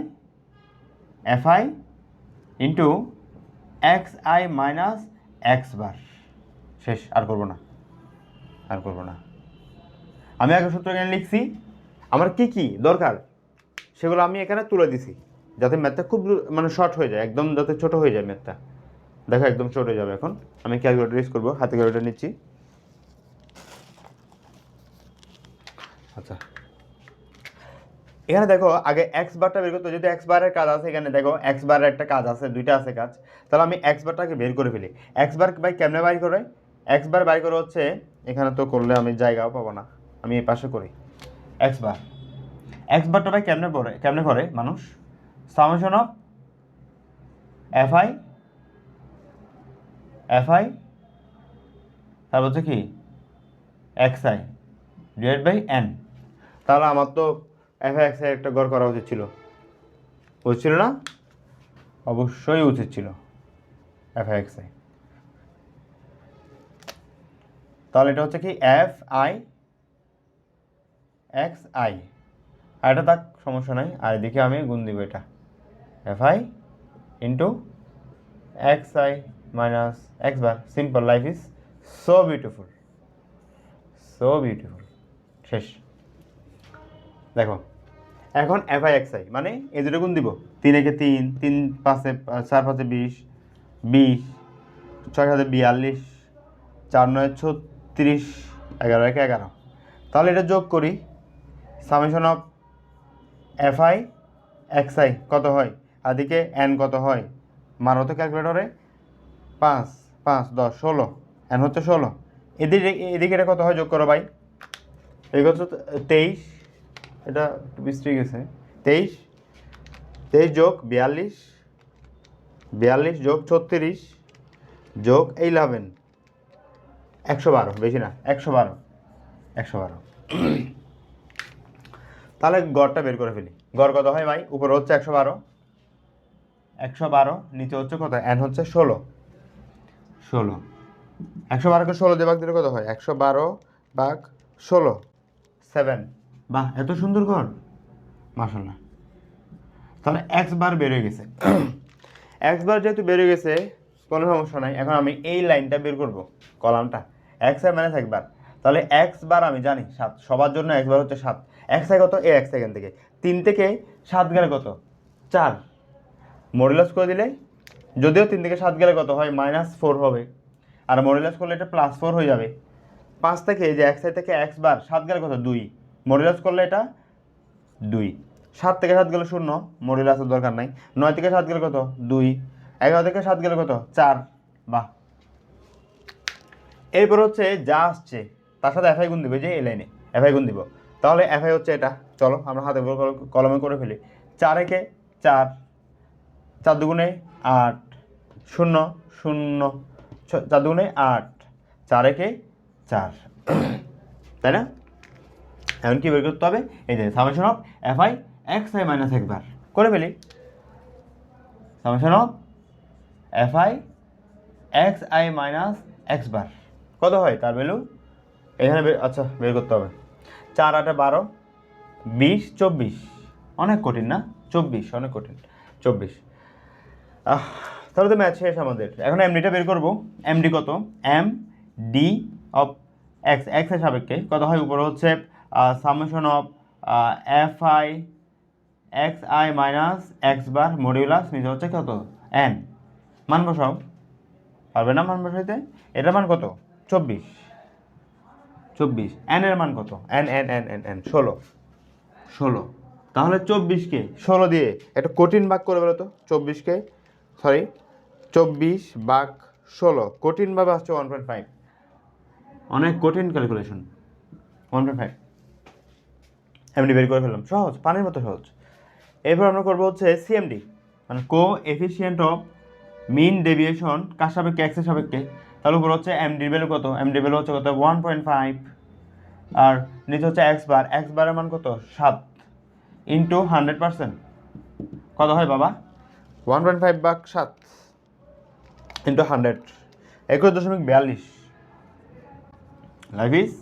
Speaker 1: F I into X I minus X bar, শেষ। আর করবো না, আর করবো না। আমি আগে সূত্র এখানে লিখছি, আমার কি কি দরকার সেগুলো আমি এখানে তুলে দিছি, যাতে ম্যাথটা খুব মানে শর্ট হয়ে যায়, একদম যাতে ছোট হয়ে যায় ম্যাথটা। দেখো একদম ছোট হয়ে যাবে। এখন আমি ক্যালকুলেটর ইউজ করবো, হাতে ক্যালকুলেটর নিচ্ছি। আচ্ছা এখানে দেখো আগে এক্স বারটা বের করতে, যদি এক্স বারের কাজ আছে এখানে দেখো, এক্স বারের একটা কাজ আছে, দুইটা আছে কাজ, তাহলে আমি এক্স বারটাকে বের করে ফেলি। এক্স বার বাই কেমনে বাই করে, এক্স বার বাই করে হচ্ছে, এখানে তো করলে আমি জায়গাও পাবো না, আমি এই পাশে করি। এক্স বার, এক্স বারটা বাই কেমনে করে মানুষ, সামেশন অফ এফআই, এফআই তারপর হচ্ছে কি X I divide by N. তাহলে আমার তো এফআই এক্স আই একটা গড় করা উচিত ছিল, উচিত ছিল না, অবশ্যই উচিত ছিল এফআই এক্স আই। তাহলে এটা হচ্ছে কি এফ আই এক্স আই, আর এটা তাক সমস্যা নাই, আর এদিকে আমি গুণ দিব এটা F I into X I minus X bar. Simple, life is so beautiful. So beautiful. শেষ। দেখো এখন এফ আই এক্স আই মানে এই দুটো গুণ দিব, 3 একে 3, 3 5 4 5 20, 20 6 7 42, 4 9 36, 11 1 11। তাহলে এটা যোগ করি, summation of F I X I কত হয়, আর দিকে এন কত হয়, মারো তো ক্যালকুলেটরে, 5 5 10 16, এন হচ্ছে 16। এদিকে এটা কত হয় যোগ করো ভাই, এই কত 23, এটা মিস্টেক গেছে, 23 23 যোগ 42, 42 যোগ 36 যোগ 11, 112, বেশি না 112, 112। তাহলে গড়টা বের করে ফেলি, গড় কত হয় ভাই, উপরে হচ্ছে 112, 112, নিচে হচ্ছে কত, এন হচ্ছে 16, 16, 112কে 16 দিয়ে ভাগ দিলে কত হয়, 112 ভাগ 16, 7। বাহ, এত সুন্দর গড়, মাশাআল্লাহ। তাহলে এক্স বার বের হয়ে গেছে। এক্স বার যেহেতু বের হয়ে গেছে কোনো সমস্যা নাই। এখন আমি এই লাইনটা বের করব, কলামটা এক্স আই মাইনাস 1 বার। তাহলে এক্স বার আমি জানি 7, সবার জন্য এক্স বার হচ্ছে 7। এক্স আই কত, এ এক্স এখান থেকে 3 থেকে 7 গেলে কত, 4, মডুলাস করে দিলে, যদিও 3 থেকে 7 গেলে কত হয়, -4 হবে, আর মডুলাস করলে এটা +4 হয়ে যাবে। 5 থেকে এই যে এক্স আই থেকে এক্স বার 7 গেলে কত, 2, মডুলাস করলে এটা 2, 7 থেকে 7 গেলে 0, মডুলাসের দরকার নাই। 9 থেকে 7 গেলে কত, 2, 11 থেকে 7 গেলে কত, 4। বাহ। এরপর হচ্ছে যা আসছে তার সাথে এফআই গুণ দিবে, যে এই লাইনে এফআই গুণ দিব। তাহলে এফআই হচ্ছে এটা, চলো আমরা হাতে কলমে করে ফেলি। 4 একে 4, 4 দুগুণে 8, 0 0, 4 দুগুণে 8, 4 একে 4, তাই না? এখন কি বের করতে হবে, এই যে summation of F I X I minus 1 bar করে ফেলি। Summation of F I X I minus X bar কত হয়, তার ভ্যালু এখানে আচ্ছা বের করতে হবে। 4 8 12, 20 24, অনেক কঠিন না, 24 অনেক কঠিন, 24। তাহলে তো ম্যাথ শেষ আমাদের। এখন এমডিটা বের করবো। এমডি কত, M D of X, X এর সাপেক্ষে কত হয়, উপরে হচ্ছে summation of F I X I minus X bar modulus, নিচে হচ্ছে কত, এন। মান বসাও, পারবে না মান বসাইতে? এটার মান কত, 24, 24। এন এর মান কত, N N N N N 16, 16। তাহলে 24কে 16 দিয়ে একটা কঠিন ভাগ করে বলো তো, 24কে সরি 24 ভাগ 16 কঠিনভাবে আসছে 1.5, অনেক কঠিন ক্যালকুলেশন, 1.5। এমডি বের করে ফেললাম, সহজ, পানির মতো সহজ। এরপর আমরা করবো হচ্ছে সিএমডি, মানে কো এফিসিয়েন্ট অফ মিন ডেভিয়েশন কার সাপেক্ষে, এক্সের সাপেক্ষে। তাহলে উপর হচ্ছে এমডির ভ্যালু কত, এমডির ভ্যালু হচ্ছে কত 1.5, আর নিচে হচ্ছে এক্স বার, এক্স বারের মান কত 7 ইন্টু 100%, কত হয় বাবা, 1.5 ভাগ 7 into 100, 21.42। Life is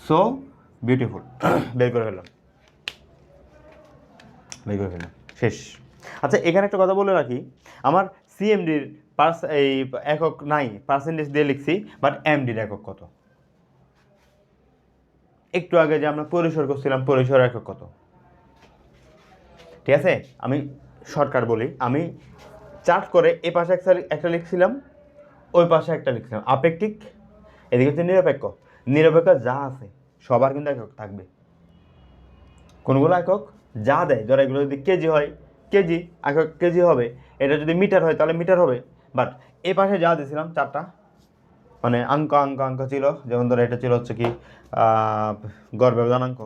Speaker 1: so beautiful. বের করে ফেললাম, বের করে ফেললাম, শেষ। আচ্ছা এখানে একটা কথা বলে রাখি, আমার সিএমডির এই একক নাই, পার্সেন্টেজ দিয়ে লিখছি, বাট এমডির একক কত, একটু আগে যে আমরা পরিসর করছিলাম, পরিসর একক কত, ঠিক আছে? আমি শর্টকাট বলি, আমি চার্ট করে এ পাশে একটা লিখছিলাম, ওই পাশে একটা লিখছিলাম আপেক্ষিক, এদিকে হচ্ছে নিরপেক্ষ। নিরপেক্ষ যা আছে সবার কিন্তু একক থাকবে, কোনগুলো একক যা দেয়, ধর এগুলো যদি কেজি হয় কেজি, একক কেজি হবে। এটা যদি মিটার হয় তাহলে মিটার হবে। বাট এ পাশে যা দিয়েছিলাম চারটা, মানে অঙ্ক ছিল, যেমন ধরো এটা ছিল হচ্ছে কি গড় ব্যবধানাঙ্ক,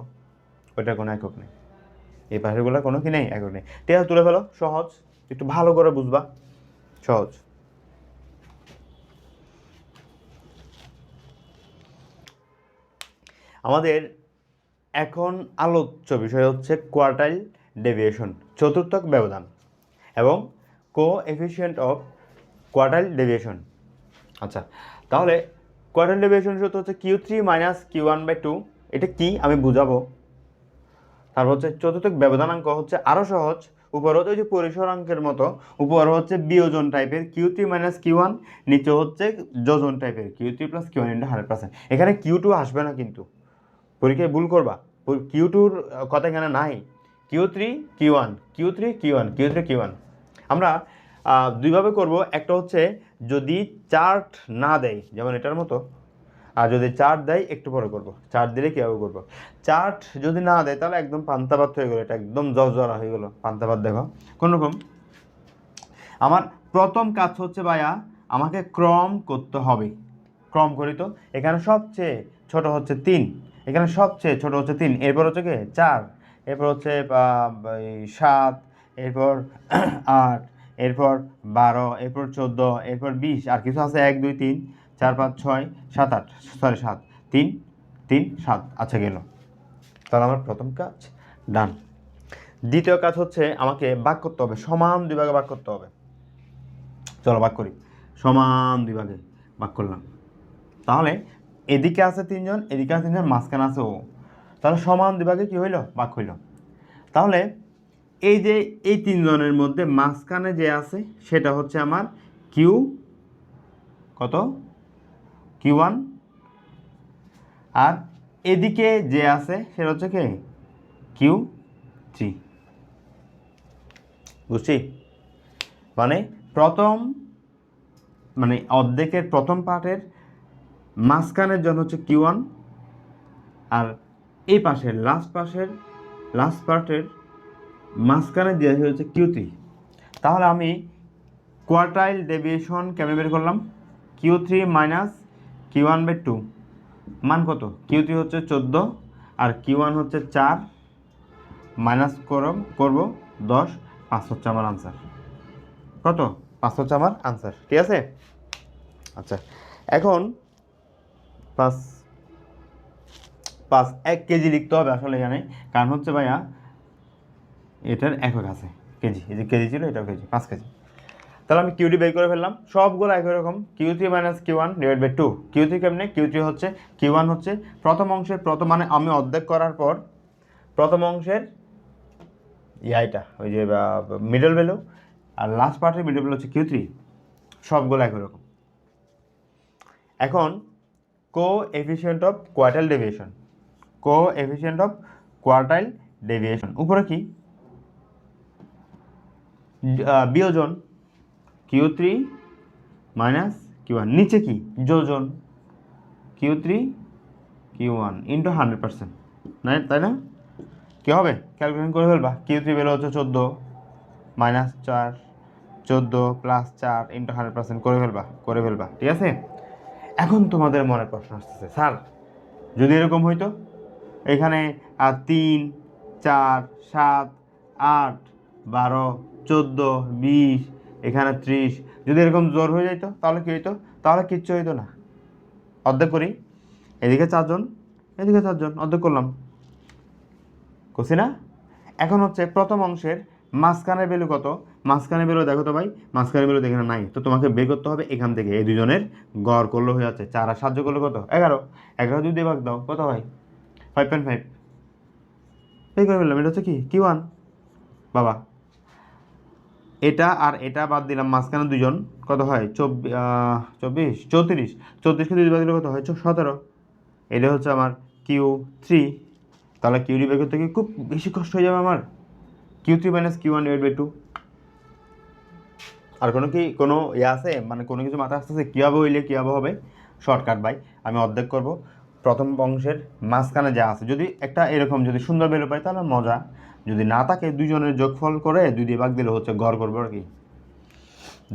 Speaker 1: ওইটার কোনো একক নেই। এই পাশেরগুলো কোনো কি নেই, একক নেই। ঠিক আছে, তুলে ফেলো, সহজ, একটু ভালো করে বুঝবা, সহজ। আমাদের এখন আলোচ্য বিষয় হচ্ছে কোয়ার্টাইল ডেভিয়েশন, চতুর্থক ব্যবধান, এবং কো এফিসিয়েন্ট অফ কোয়ার্টাইল ডেভিয়েশন। আচ্ছা তাহলে কোয়ার্টাইল ডেভিয়েশন সূত্র হচ্ছে Q3 মাইনাস Q1/2, এটা কি আমি বুঝাবো। তারপর হচ্ছে চতুর্থক ব্যবধানাঙ্ক হচ্ছে আরও সহজ, উপর হচ্ছে ওই যে পরিসরাঙ্কের মতো, উপর হচ্ছে বিয়োজন টাইপের Q3 মাইনাস Q1, নিচে হচ্ছে যোজন টাইপের Q3 প্লাস Q1 × 100%। এখানে Q2 আসবে না কিন্তু, পরীক্ষায় ভুল করবা। Q2 কথা এখানে নাই, Q3 Q1 Q3 Q1 Q3 Q1। আমরা দুইভাবে করব, একটা হচ্ছে যদি চার্ট না দেয় যেমন এটার মতো, আর যদি চার্ট দেয় একটু পরে করব। চার্ট দিলে কীভাবে করবো, চার্ট যদি না দেয় তাহলে একদম পান্তাভাত হয়ে গেলো, এটা একদম জর্জরা হয়ে গেলো পান্তাভাত। দেখো কোনোরকম আমার প্রথম কাজ হচ্ছে ভাইয়া আমাকে ক্রম করতে হবে। ক্রম করি তো, এখানে সবচেয়ে ছোট হচ্ছে 3, এখানে সবচেয়ে ছোট হচ্ছে 3, এরপর হচ্ছে কি 4, এরপর হচ্ছে 7, এরপর 8, এরপর 12, এরপর 14, এরপর 20, আর কিছু আছে 1 2 3 4 5 6 7 8, সরি 7 3 3 7। আচ্ছা গেল, তাহলে আমার প্রথম কাজ ডান। দ্বিতীয় কাজ হচ্ছে আমাকে ভাগ করতে হবে, সমান দুই ভাগে ভাগ করতে হবে। চলো ভাগ করি, সমান দুই ভাগে ভাগ করলাম। তাহলে এদিকে আছে 3 জন, এদিকে আছে 3 জন, মাঝখানে আছে ও, তাহলে সমান দুই ভাগে কী হইল, ভাগ হইল। তাহলে এই যে এই 3 জনের মধ্যে মাঝখানে যে আছে সেটা হচ্ছে আমার কিউ কত, Q1, আর এদিকে যে আছে সেটা হচ্ছে কে, Q3। বুঝছি? মানে প্রথম মানে অর্ধেকের প্রথম পার্টের মাঝখানের জন্য হচ্ছে Q1, আর এই পাশের লাস্ট পার্টের মাঝখানে যে হচ্ছে Q3। তাহলে আমি কোয়ার্টাইল ডেভিয়েশন কেমনে বের করলাম, Q3 মাইনাস Q1/2 মান কত, Q3 হচ্ছে 14 আর Q1 হচ্ছে 4, মাইনাস করব 10, 5 হচ্ছে আমার আনসার। কত, 5 হচ্ছে আমার আনসার, ঠিক আছে। আচ্ছা এখন 5 1 কেজি লিখতে হবে আসলে এখানে, কারণ হচ্ছে ভাইয়া এটার একক আছে কেজি, এই যে কেজি ছিল এটাও কেজি, 5 কেজি। তাহলে আমি Q3 বের করে ফেললাম, সবগুলো একই রকম, Q3 minus Q1 divide by 2। Q3 কেমনে, Q3 হচ্ছে Q1 হচ্ছে প্রথম অংশের প্রথম, মানে আমি অর্ধেক করার পর প্রথম অংশের এটা ওই যে মিডল ভ্যালু, আর লাস্ট পার্টের মিডল ভ্যালু হচ্ছে Q3, সবগুলো একই রকম। এখন coefficient of quartile deviation, coefficient of quartile deviation, উপরে কি বিয়োজন Q3 মাইনাস Q1, নিচে কি যোজন Q3 Q1 ইন্টু 100%, তাই না? কী হবে ক্যালকুলেশন করে ফেলবা, Q3 ভ্যালু হচ্ছে 14 মাইনাস 4, 14 প্লাস 4 ইন্টু 100% করে ফেলবা, ঠিক আছে। এখন তোমাদের মনে প্রশ্ন আসতেছে, স্যার যদি এরকম হইতো, এখানে 3 4 7 8 12 14 20, এখানে 30, যদি এরকম জোর হয়ে যাইতো তাহলে কী হইতো, তাহলে কিচ্ছু হইতো না। অর্ধেক করি, এদিকে 4 জন এদিকে 4 জন, অর্ধেক করলাম, করছি না। এখন হচ্ছে প্রথম অংশের মাঝখানের ভ্যালু কত, মাঝখানের ভ্যালু দেখো তো ভাই, মাঝখানের ভ্যালু এখানে নাই, তো তোমাকে বের করতে হবে এখান থেকে, এই দুজনের গড় করলে হয়ে যাচ্ছে 4 আর 7 করলে কত, 11, 11 যদি ভাগ দাও কত হয় 5.5, এই করে ফেললাম। এটা হচ্ছে কি Q1 বাবা, এটা আর এটা বাদ দিলাম, মাঝখানে দুজন কত হয় 24 34, 34কে 2 ভাগ দিলে কত হয় 17, এটা হচ্ছে আমার Q3। তাহলে Q3 বের করতে গিয়ে খুব বেশি কষ্ট হয়ে যাবে আমার, Q3 minus Q1 divide by 2। আর কোনো ইয়ে আছে, মানে কোনো কিছু মাথা আসতেছে কীভাবে হইলে কীভাবে হবে, শর্টকাট ভাই, আমি অর্ধেক করব, প্রথম অংশের মাঝখানে যা আছে যদি একটা এরকম যদি সুন্দর ভ্যালু পাই তাহলে মজা, যদি না থাকে দুজনের যোগফল করে 2 দিয়ে ভাগ দিলে হচ্ছে গড় করবো আর কি,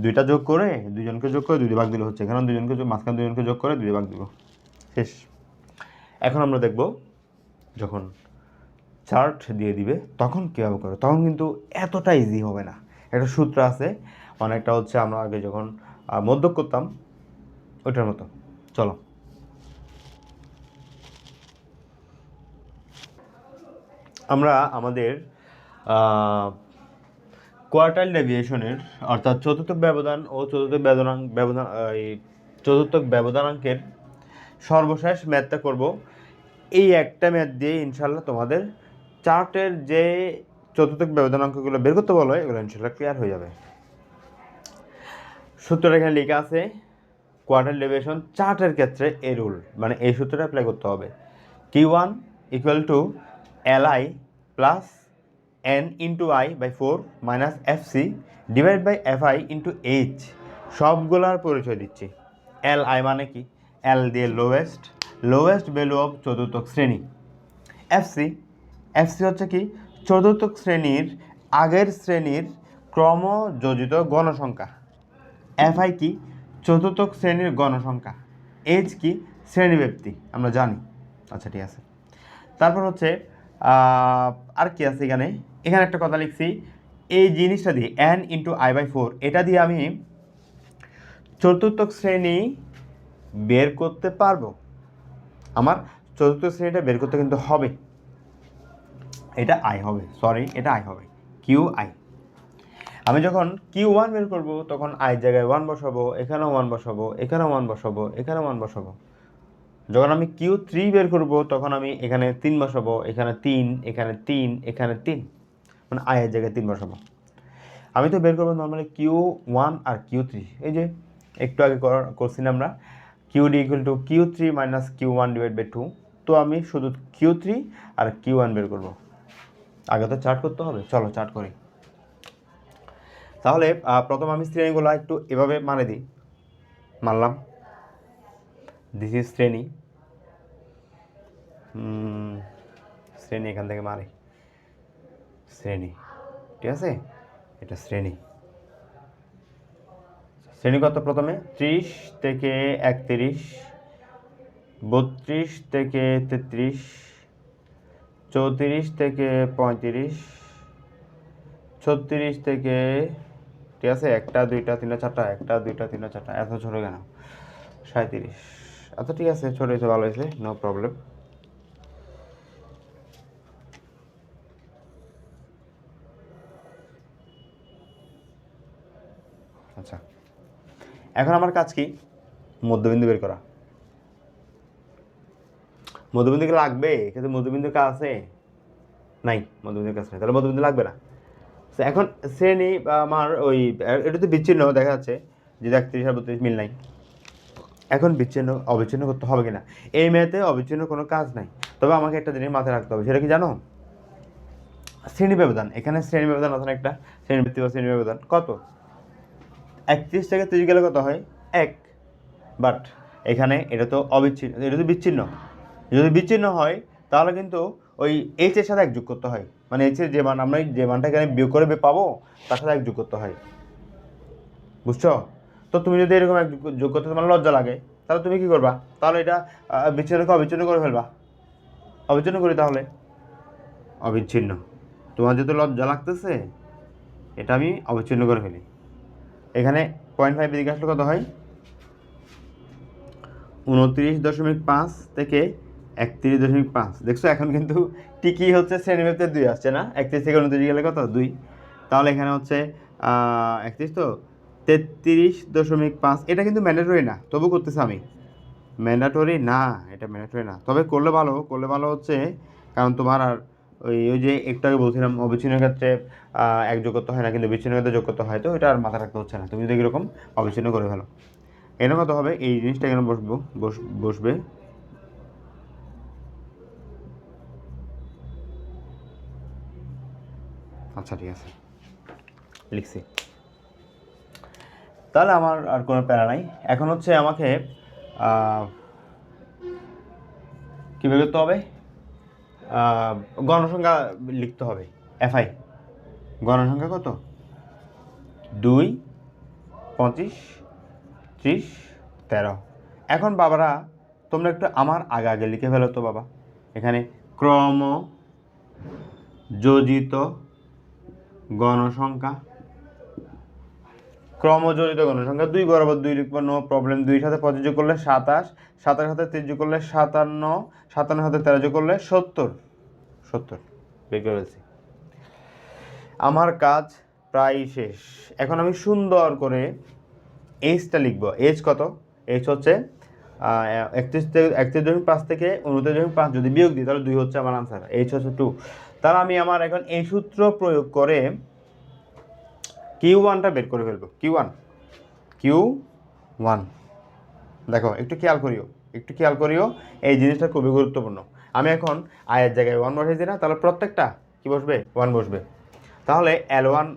Speaker 1: দুইটা যোগ করে দুজনকে যোগ করে 2 দিয়ে ভাগ দিলে হচ্ছে, এখানে দুজনকে মাঝখানে দুজনকে যোগ করে 2 দিয়ে ভাগ দিব, শেষ। এখন আমরা দেখব যখন চার্ট দিয়ে দিবে তখন কীভাবে করে, তখন কিন্তু এতটা ইজি হবে না, একটা সূত্র আছে অনেকটা হচ্ছে আমরা আগে যখন মধ্যক করতাম ওইটার মতো। চলো আমরা আমাদের কোয়ার্টাইল ডেভিয়েশনের অর্থাৎ চতুর্থ ব্যবধান ও চতুর্থ ব্যবধানাঙ্কের সর্বশেষ ম্যাথটা করব। এই একটা ম্যাথ দিয়ে ইনশাল্লাহ তোমাদের চার্টের যে চতুর্থ ব্যবধানাঙ্কগুলো বের করতে বলো এগুলো ইনশাল্লাহ ক্লিয়ার হয়ে যাবে। সূত্রটা এখানে লেখা আছে, কোয়ার্টাইল ডেভিয়েশন চার্টের ক্ষেত্রে এই রুল, মানে এই সূত্রটা অ্যাপ্লাই করতে হবে। Q1 equal to Li plus n into i by 4 minus Fc divide by Fi into h সবগুলার পরিচয় দিচ্ছি। Li মানে কি? L দিয়ে লোয়েস্ট ভ্যালু অফ চতুর্থক শ্রেণী। Fc হচ্ছে কি? চতুর্থক শ্রেণীর আগের শ্রেণীর ক্রমযোজিত গণসংখ্যা। Fi কি? চতুর্থক শ্রেণীর গণসংখ্যা। h কি? শ্রেণীব্যাপ্তি, আমরা জানি। আচ্ছা ঠিক আছে। তারপর হচ্ছে আর কি আছে এখানে একটা কথা লিখছি, এই জিনিসটা দিয়ে n ইন্টু i বাই 4 এটা দিয়ে আমি চতুর্থক শ্রেণী বের করতে পারবো। আমার চতুর্থ শ্রেণীটা বের করতে কিন্তু হবে, এটা i হবে, এটা i হবে, qi। আমি যখন q1 বের করব তখন i জায়গায় 1 বসাবো, এখানেও 1 বসাবো, এখানেও 1 বসাবো, এখানেও 1 বসাবো। যখন আমি q3 বের করব তখন আমি এখানে 3 বসাবো, এখানে 3, এখানে 3, এখানে 3, মানে i এর জায়গায় 3 বসাবো। আমি তো বের করবো নর্মালি q1 আর q3, এই যে একটু আগে করছি না আমরা, qd equal to q3 minus q1 divide by 2। তো আমি শুধু q3 আর q1 বের করব। আগে তো চার্ট করতে হবে, চলো চার্ট করি। তাহলে প্রথম আমি শ্রেণীগুলো একটু এভাবে মানে দিই, মানলাম দিস ইজ শ্রেণী, এখান থেকে মারি শ্রেণী, ঠিক আছে, এটা শ্রেণী কত? প্রথমে 30 থেকে 31, 32 থেকে 33, 34 থেকে 35, 36 থেকে, ঠিক আছে, 1 2 3 4, 1 2 3 4, এত ছোট কেন? 37, আচ্ছা ঠিক আছে, ছোট হয়েছে, ভালো হয়েছে, নো প্রবলেম। আচ্ছা, এখন আমার কাজ কি? মধ্যবিন্দু বের করা। মধ্যবিন্দু কি লাগবে? কিন্তু মধ্যবিন্দুর কাজ আছে? নাই, মধ্যবিন্দুর কাজ নেই, তাহলে মধ্যবিন্দু লাগবে না। এখন শ্রেণী আমার ওই এটা তো বিচ্ছিন্ন দেখা যাচ্ছে যে 31 আর 32 মিল নাই। এখন অবিচ্ছিন্ন করতে হবে কিনা? এই ম্যাথে অবিচ্ছিন্ন কোনো কাজ নাই, তবে আমাকে একটা জিনিস মাথায় রাখতে হবে, সেটা কি জানো? শ্রেণী ব্যবধান। এখানে শ্রেণী ব্যবধান আছে না, একটা শ্রেণীবৃত্তি বা শ্রেণী ব্যবধান কত? 31 থেকে 30 গেলে কত হয়? 1। বাট এখানে এটা তো অবিচ্ছিন্ন, এটা তো বিচ্ছিন্ন। যদি বিচ্ছিন্ন হয় তাহলে কিন্তু ওই এইচ এর সাথে 1 যোগ করতে হয়, মানে এইচ এর যে মান, আমরা যে মানটা এখানে বিয়োগ করে পাবো তার সাথে 1 যোগ করতে হয়, বুঝছো? তো তুমি যদি এরকম 1 যোগ করতে তোমার লজ্জা লাগে, তাহলে তুমি কি করবা? তাহলে এটা বিচ্ছিন্নকে অবিচ্ছিন্ন করে ফেলবা। অবিচ্ছিন্ন করি তাহলে, অবিচ্ছিন্ন। তোমার যেহেতু লজ্জা লাগতেছে, এটা আমি অবিচ্ছিন্ন করে ফেলি। এখানে 0.5 এদিকে আসলে কত হয়? 29.5 থেকে 31.5। দেখছো এখন কিন্তু ঠিকই হচ্ছে, শ্রেণীব্যাপ্তি 2 আসছে না? 31 থেকে 29 গেলে কত? 2। তাহলে এখানে হচ্ছে 31 তো 33.5। এটা কিন্তু ম্যান্ডেটরি না, তবু করতেছি আমি। ম্যান্ডেটরি না, এটা ম্যান্ডেটরি না, তবে করলে ভালো হচ্ছে, কারণ তোমার আর ওই যে একটু আগে বলছিলাম অবিচ্ছিন্নের ক্ষেত্রে 1 যোগ করতে হয় না, কিন্তু বিচ্ছিন্ন ক্ষেত্রে যোগ করতে হয়, তো এটা আর মাথা রাখতে হচ্ছে না। তুমি যদি এরকম অবিচ্ছিন্ন করে ফেলো, এখানে কত হবে? এই জিনিসটা এখানে বসবে আচ্ছা ঠিক আছে, লিখছি। তাহলে আমার আর কোনো প্যারা নাই। এখন হচ্ছে আমাকে কী বের করতে হবে? গণসংখ্যা লিখতে হবে। Fi গণসংখ্যা কত? 2, 25, 30, 13। এখন বাবারা তোমরা একটু আমার আগে লিখে ফেলো তো বাবা। এখানে ক্রমযোজিত গণসংখ্যা, 2 বরাবর 2 লিখবো, নো প্রবলেম। 2 সাথে 25 যোগ করলে 27, 27 সাথে 30 যোগ করলে 57, 57 সাথে 13 যোগ করলে 70 বের করে ফেলছি। আমার কাজ প্রায় শেষ। এখন আমি সুন্দর করে এইচটা লিখবো। এইচ কত? এইচ হচ্ছে 31.5 থেকে 29.5 যদি বিয়োগ দিই তাহলে 2 হচ্ছে আমার আনসার। এইচ হচ্ছে 2। তাহলে আমি আমার এখন এই সূত্র প্রয়োগ করে Q1টা বের করে ফেলবো। Q1 দেখো, একটু খেয়াল করিও, এই জিনিসটা খুবই গুরুত্বপূর্ণ। আমি এখন আয়ের জায়গায় 1 বসাইছি না, তাহলে প্রত্যেকটা কি বসবে 1 বসবে। তাহলে L1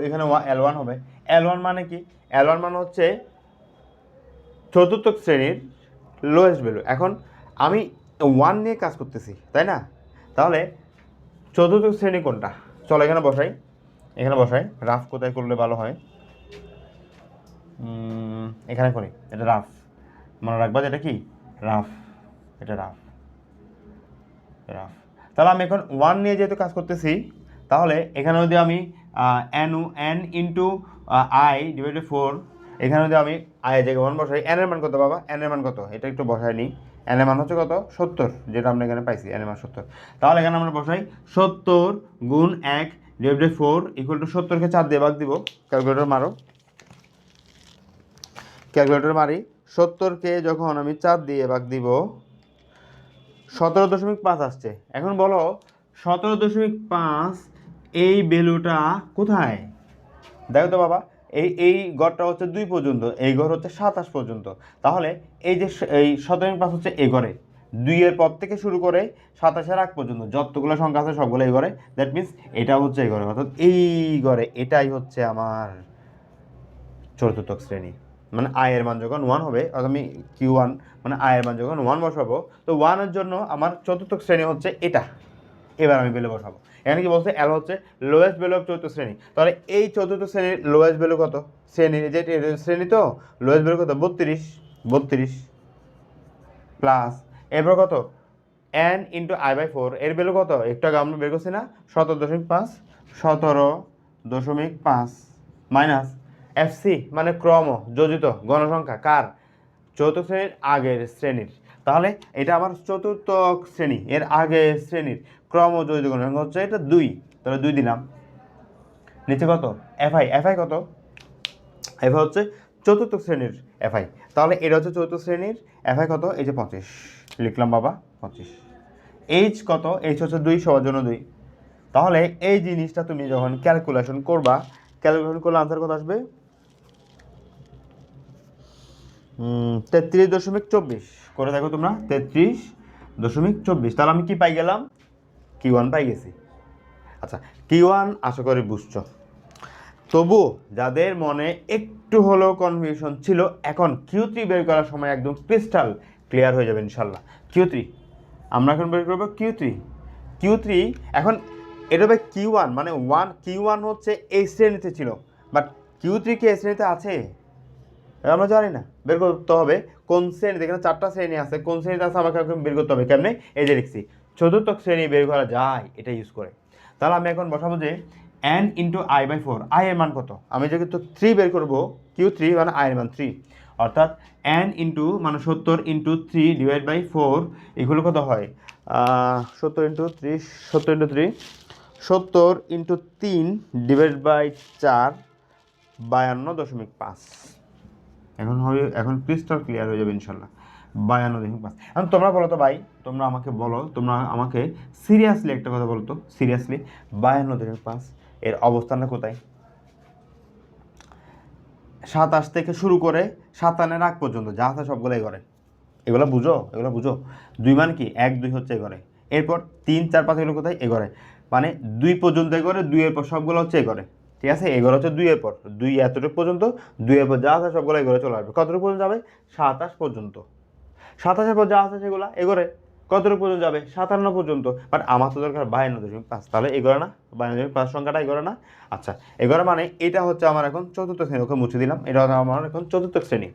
Speaker 1: এখানে L1 হবে। L1 মানে কি? L1 মানে হচ্ছে চতুর্থ শ্রেণীর লোয়েস্ট ভ্যালু। এখন আমি 1 নিয়ে কাজ করতেছি, তাই না? তাহলে চতুর্থ শ্রেণী কোনটা? চলো এখানে বসাই, এখানে বসাই। রাফ কোথায় করলে ভালো হয়? এখানে করি, এটা রাফ। মনে রাখবা যে এটা কি রাফ, এটা রাফ, রাফ। তাহলে আমি এখন 1 নিয়ে যেহেতু কাজ করতেছি, তাহলে এখানে যদি আমি n ইন্টু আই ডিভাইডেড 4, এখানে যদি আমি আই এর জায়গায় 1 বসাই, n এর মান কত বাবা? n এর মান কত? এটা একটু বসাই নিই। n এর মান হচ্ছে কত? 70, যেটা আমরা এখানে পাইছি, n এর মান 70। তাহলে এখানে আমরা বসাই 70 গুণ 1 ডিভাইডেড 4 ইকুয়াল টু 70কে 4 দিয়ে ভাগ দিব। ক্যালকুলেটর মারো, ক্যালকুলেটর মারি। 70কে যখন আমি 4 দিয়ে ভাগ দিব, 17.5 আসছে। এখন বলো 17.5 এই ভ্যালুটা কোথায়? দেখো তো বাবা, এই গড়টা হচ্ছে 2 পর্যন্ত, এই গড় হচ্ছে 27 পর্যন্ত। তাহলে এই যে এই 17.5 হচ্ছে এই গড়ে, 2 এর পর থেকে শুরু করে 27-এর আগ পর্যন্ত যতগুলো সংখ্যা আছে সবগুলো এই গড়ে। দ্যাট মিনস এটা হচ্ছে এই গড়ে, অর্থাৎ এই গড়ে এটাই হচ্ছে আমার চতুর্থ শ্রেণী। মানে আয়ের মান যখন 1 হবে, অর্থাৎ আমি Q1 মানে আয়ের মান যখন 1 বসাবো, তো 1 এর জন্য আমার চতুর্থ শ্রেণী হচ্ছে এটা। এবার আমি ভ্যালু বসাবো। এখানে কি বলছে? L হচ্ছে লোয়েস্ট ভ্যালু অফ চতুর্থ শ্রেণী। তাহলে এই চতুর্থ শ্রেণীর লোয়েস্ট ভ্যালু কত? শ্রেণীর যে শ্রেণী তো লোয়েস্ট ভ্যালু কত? 32 প্লাস এরপর কত? n ইন্টু I/4, এর ভ্যালু কত? একটু আগে আমরা বের করছি না, 17.5, 17.5 মাইনাস FC মানে ক্রম যোজিত গণসংখ্যা কার? চতুর্থ শ্রেণীর আগের শ্রেণীর। তাহলে এটা আমার চতুর্থ শ্রেণী এর আগের শ্রেণীর ক্রমযোজিত গণসংখ্যা হচ্ছে এটা 2, তাহলে 2 দিলাম। নিচে কত? FI কত? FI হচ্ছে চতুর্থ শ্রেণীর FI। তাহলে এটা হচ্ছে চতুর্থ শ্রেণীর FI কত? এই যে 25 লিখলাম বাবা, 25। H কত? H হচ্ছে 2, সবার জন্য 2। তাহলে এই জিনিসটা তুমি যখন ক্যালকুলেশন করবা, ক্যালকুলেশন করলে আনসার কত আসবে? 33.24 করে দেখো তোমরা, 33.24। তাহলে আমি কি পাই গেলাম? Q1 পাই গেছি। আচ্ছা, Q1 আশা করি বুঝছো। তবু যাদের মনে একটু হলেও কনফিউশন ছিল, এখন Q3 বের করার সময় একদম ক্রিস্টাল ক্লিয়ার হয়ে যাবে ইনশাল্লাহ। Q3 আমরা এখন বের করবো Q3। এখন এটা হবে Q1 মানে Q1 হচ্ছে এই শ্রেণীতে ছিল, বাট Q3 কি এই শ্রেণীতে আছে? আমরা জানি না। বের করতে হবে কোন শ্রেণীতে। এখানে 4টা শ্রেণী আছে, কোন শ্রেণীতে আছে আমাকে এখন বের করতে হবে। কেমনে? এই যে লিখছি, চতুর্থ শ্রেণী বের করা যায় এটা ইউজ করে। তাহলে আমি এখন বসাবো যে n ইন্টু I/4, আই এর মান কত? আমি যেহেতু 3 বের করবো, Q3 মানে আই এর মান 3, অর্থাৎ n ইন্টু মানে 70 ইন্টু 3 ডিভাইড বাই 4 এগুলো কত হয়? 70 into 3, 70 into 3, 70 into 3 divide by 4, 52.5। এখন ক্রিস্টাল ক্লিয়ার হয়ে যাবে ইনশাল্লাহ। 52.5। এখন তোমরা বলো তো ভাই, তোমরা আমাকে সিরিয়াসলি একটা কথা বলো তো, সিরিয়াসলি 52.5 এর অবস্থানটা কোথায়? 27 থেকে শুরু করে 57-এর আগ পর্যন্ত যা আছে সবগুলোই ঘরে। এগুলো বুঝো, 2 মানে কি? 1 2 হচ্ছে এঘরে, এরপর 3 4 5 এগুলো কোথায়? এঘরে। মানে 2 পর্যন্ত এঘরে, 2 এর পর সবগুলো হচ্ছে এঘরে। ঠিক আছে, এঘরে হচ্ছে 2 এর পর, 2 এতটুকু পর্যন্ত, 2 এর পর যা আছে সবগুলো এঘরে চলে আসবে। কতটুকু পর্যন্ত যাবে? 27 পর্যন্ত। 27-এর পর যা আছে সেগুলো এঘরে কতটুকু পর্যন্ত যাবে? 57 পর্যন্ত। বাট আমার তো দরকার 52.5, তাহলে এঘরে না? 52.5 সংখ্যাটা এঘরে না? আচ্ছা, এঘরে মানে এটা হচ্ছে আমার এখন চতুর্থ শ্রেণী। ওকে মুছে দিলাম, এটা আমার এখন চতুর্থ শ্রেণী।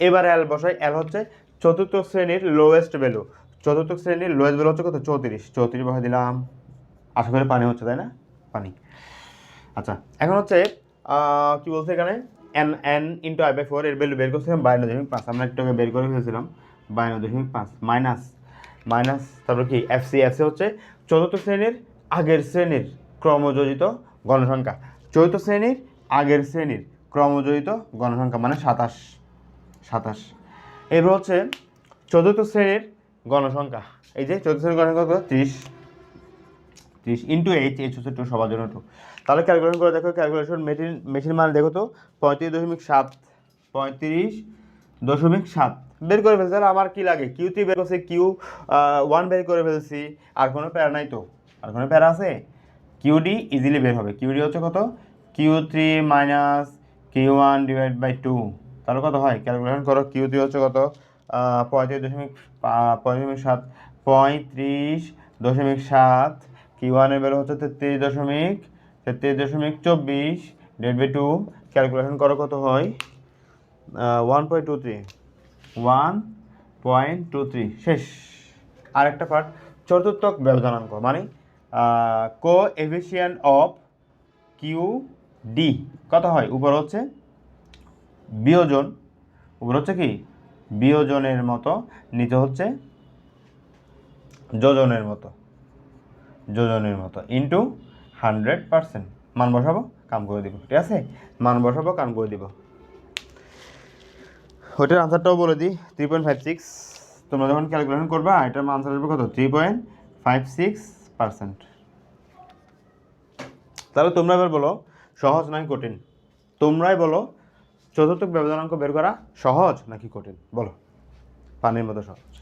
Speaker 1: এবার L বসাই। L হচ্ছে চতুর্থ শ্রেণীর লোয়েস্ট ভ্যালু। চতুর্থ শ্রেণীর লোয়েস্ট ভ্যালু হচ্ছে কত? 34 বসাই দিলাম। আশা করি পানি হচ্ছে, তাই না? পানি। আচ্ছা, এখন হচ্ছে কি বলছে এখানে? n ইন্টু I/4 এর ভ্যালু বের করছিলাম 52.5। আমরা একটু আগে বের করে ফেলেছিলাম 52.5 মাইনাস তারপর কি FC হচ্ছে চতুর্থ শ্রেণীর আগের শ্রেণীর ক্রমযোজিত গণসংখ্যা। চতুর্থ শ্রেণীর আগের শ্রেণীর ক্রমযোজিত গণসংখ্যা মানে 27। এবার হচ্ছে চতুর্থ শ্রেণীর গণসংখ্যা। এই যে চতুর্থ শ্রেণীর গণসংখ্যা কত? 30 ইন্টু H হচ্ছে 2, সবার জন্য 2। তাহলে ক্যালকুলেশন করে দেখো, ক্যালকুলেশন মেশিন মানে দেখো তো 35.7 বের করে ফেলছি, তাহলে আমার কি লাগে, Q3 বের করছি, Q1 বের করে ফেলছি, আর কোনো প্যারা নাই তো, আর কোনো প্যারা আছে? QD ইজিলি বের হবে। QD হচ্ছে কত? Q3 minus Q1 divide by 2, তাহলে কত হয়? ক্যালকুলেশন করো। Q3 হচ্ছে কত? 35.7, 35.7, Q1 এর বের হচ্ছে 33.24 ডিভাইড বাই 2, ক্যালকুলেশন করো কত হয়? 1.23, 1.23, শেষ। আরেকটা পার্ট, চতুর্থক ব্যবধানাঙ্ক মানে কোএফিসিয়েন্ট অফ QD কত হয়? উপর হচ্ছে বিয়োজন, উপর হচ্ছে কি বিয়োজনের মতো, নিচে হচ্ছে যোজনের মতো, যোজনের মতো ইন্টু 100%। মান বসাবো, কাম করে দিব, ঠিক আছে? মান বসাবো, কাম করে দিব। ওইটার আনসারটাও বলে দিই, 3.56। তোমরা যখন ক্যালকুলেশন করবা এটার আনসার আসবে কত? 3.56%। তাহলে তোমরা এবার বলো সহজ নাকি কঠিন? তোমরাই বলো চতুর্থক ব্যবধানাঙ্ক বের করা সহজ নাকি কঠিন? বলো। পানির মতো সহজ,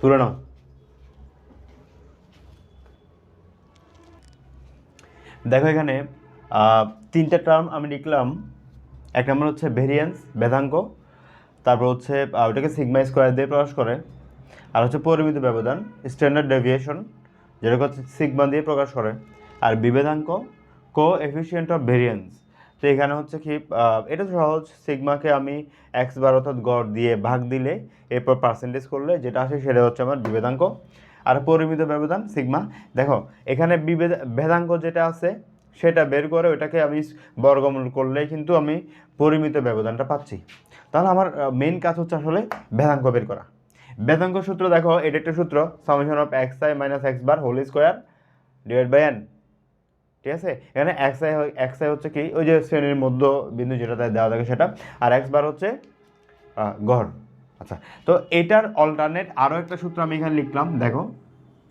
Speaker 1: তুলে নাও। দেখো এখানে তিনটা টার্ম আমি লিখলাম। এক নম্বর হচ্ছে ভেরিয়েন্স, ভেদাঙ্ক, তারপর হচ্ছে ওটাকে সিগমা স্কোয়ার দিয়ে প্রকাশ করে, আর হচ্ছে পরিমিত ব্যবধান, স্ট্যান্ডার্ড ডেভিয়েশন, যেটাকে হচ্ছে সিগমা দিয়ে প্রকাশ করে, আর বিভেদাঙ্ক, কোএফিসিয়েন্ট অফ ভেরিয়েন্স। তো এখানে হচ্ছে কি এটা তো সহজ, সিগমাকে আমি x বার অর্থাৎ গড় দিয়ে ভাগ দিলে এরপর পার্সেন্টেজ করলে যেটা আসে সেটা হচ্ছে আমার বিভেদাঙ্ক। আর পরিমিত ব্যবধান সিগমা। দেখো এখানে ভেদাঙ্ক যেটা আছে সেটা বের করে ওটাকে আমি বর্গমূল করলেই কিন্তু আমি পরিমিত ব্যবধানটা পাচ্ছি। তাহলে আমার মেইন কাজ হচ্ছে আসলে ভেদাঙ্ক বের করা। ভেদাঙ্ক সূত্র দেখো, এটা একটা সূত্র, summation of xi minus x bar whole square divide by n, ঠিক আছে? এখানে xi হচ্ছে কি ওই যে শ্রেণীর মধ্য বিন্দু যেটা দেওয়া থাকে সেটা, আর x বার হচ্ছে গড়। আচ্ছা, তো এটার অল্টারনেট আরও একটা সূত্র আমি এখানে লিখলাম। দেখো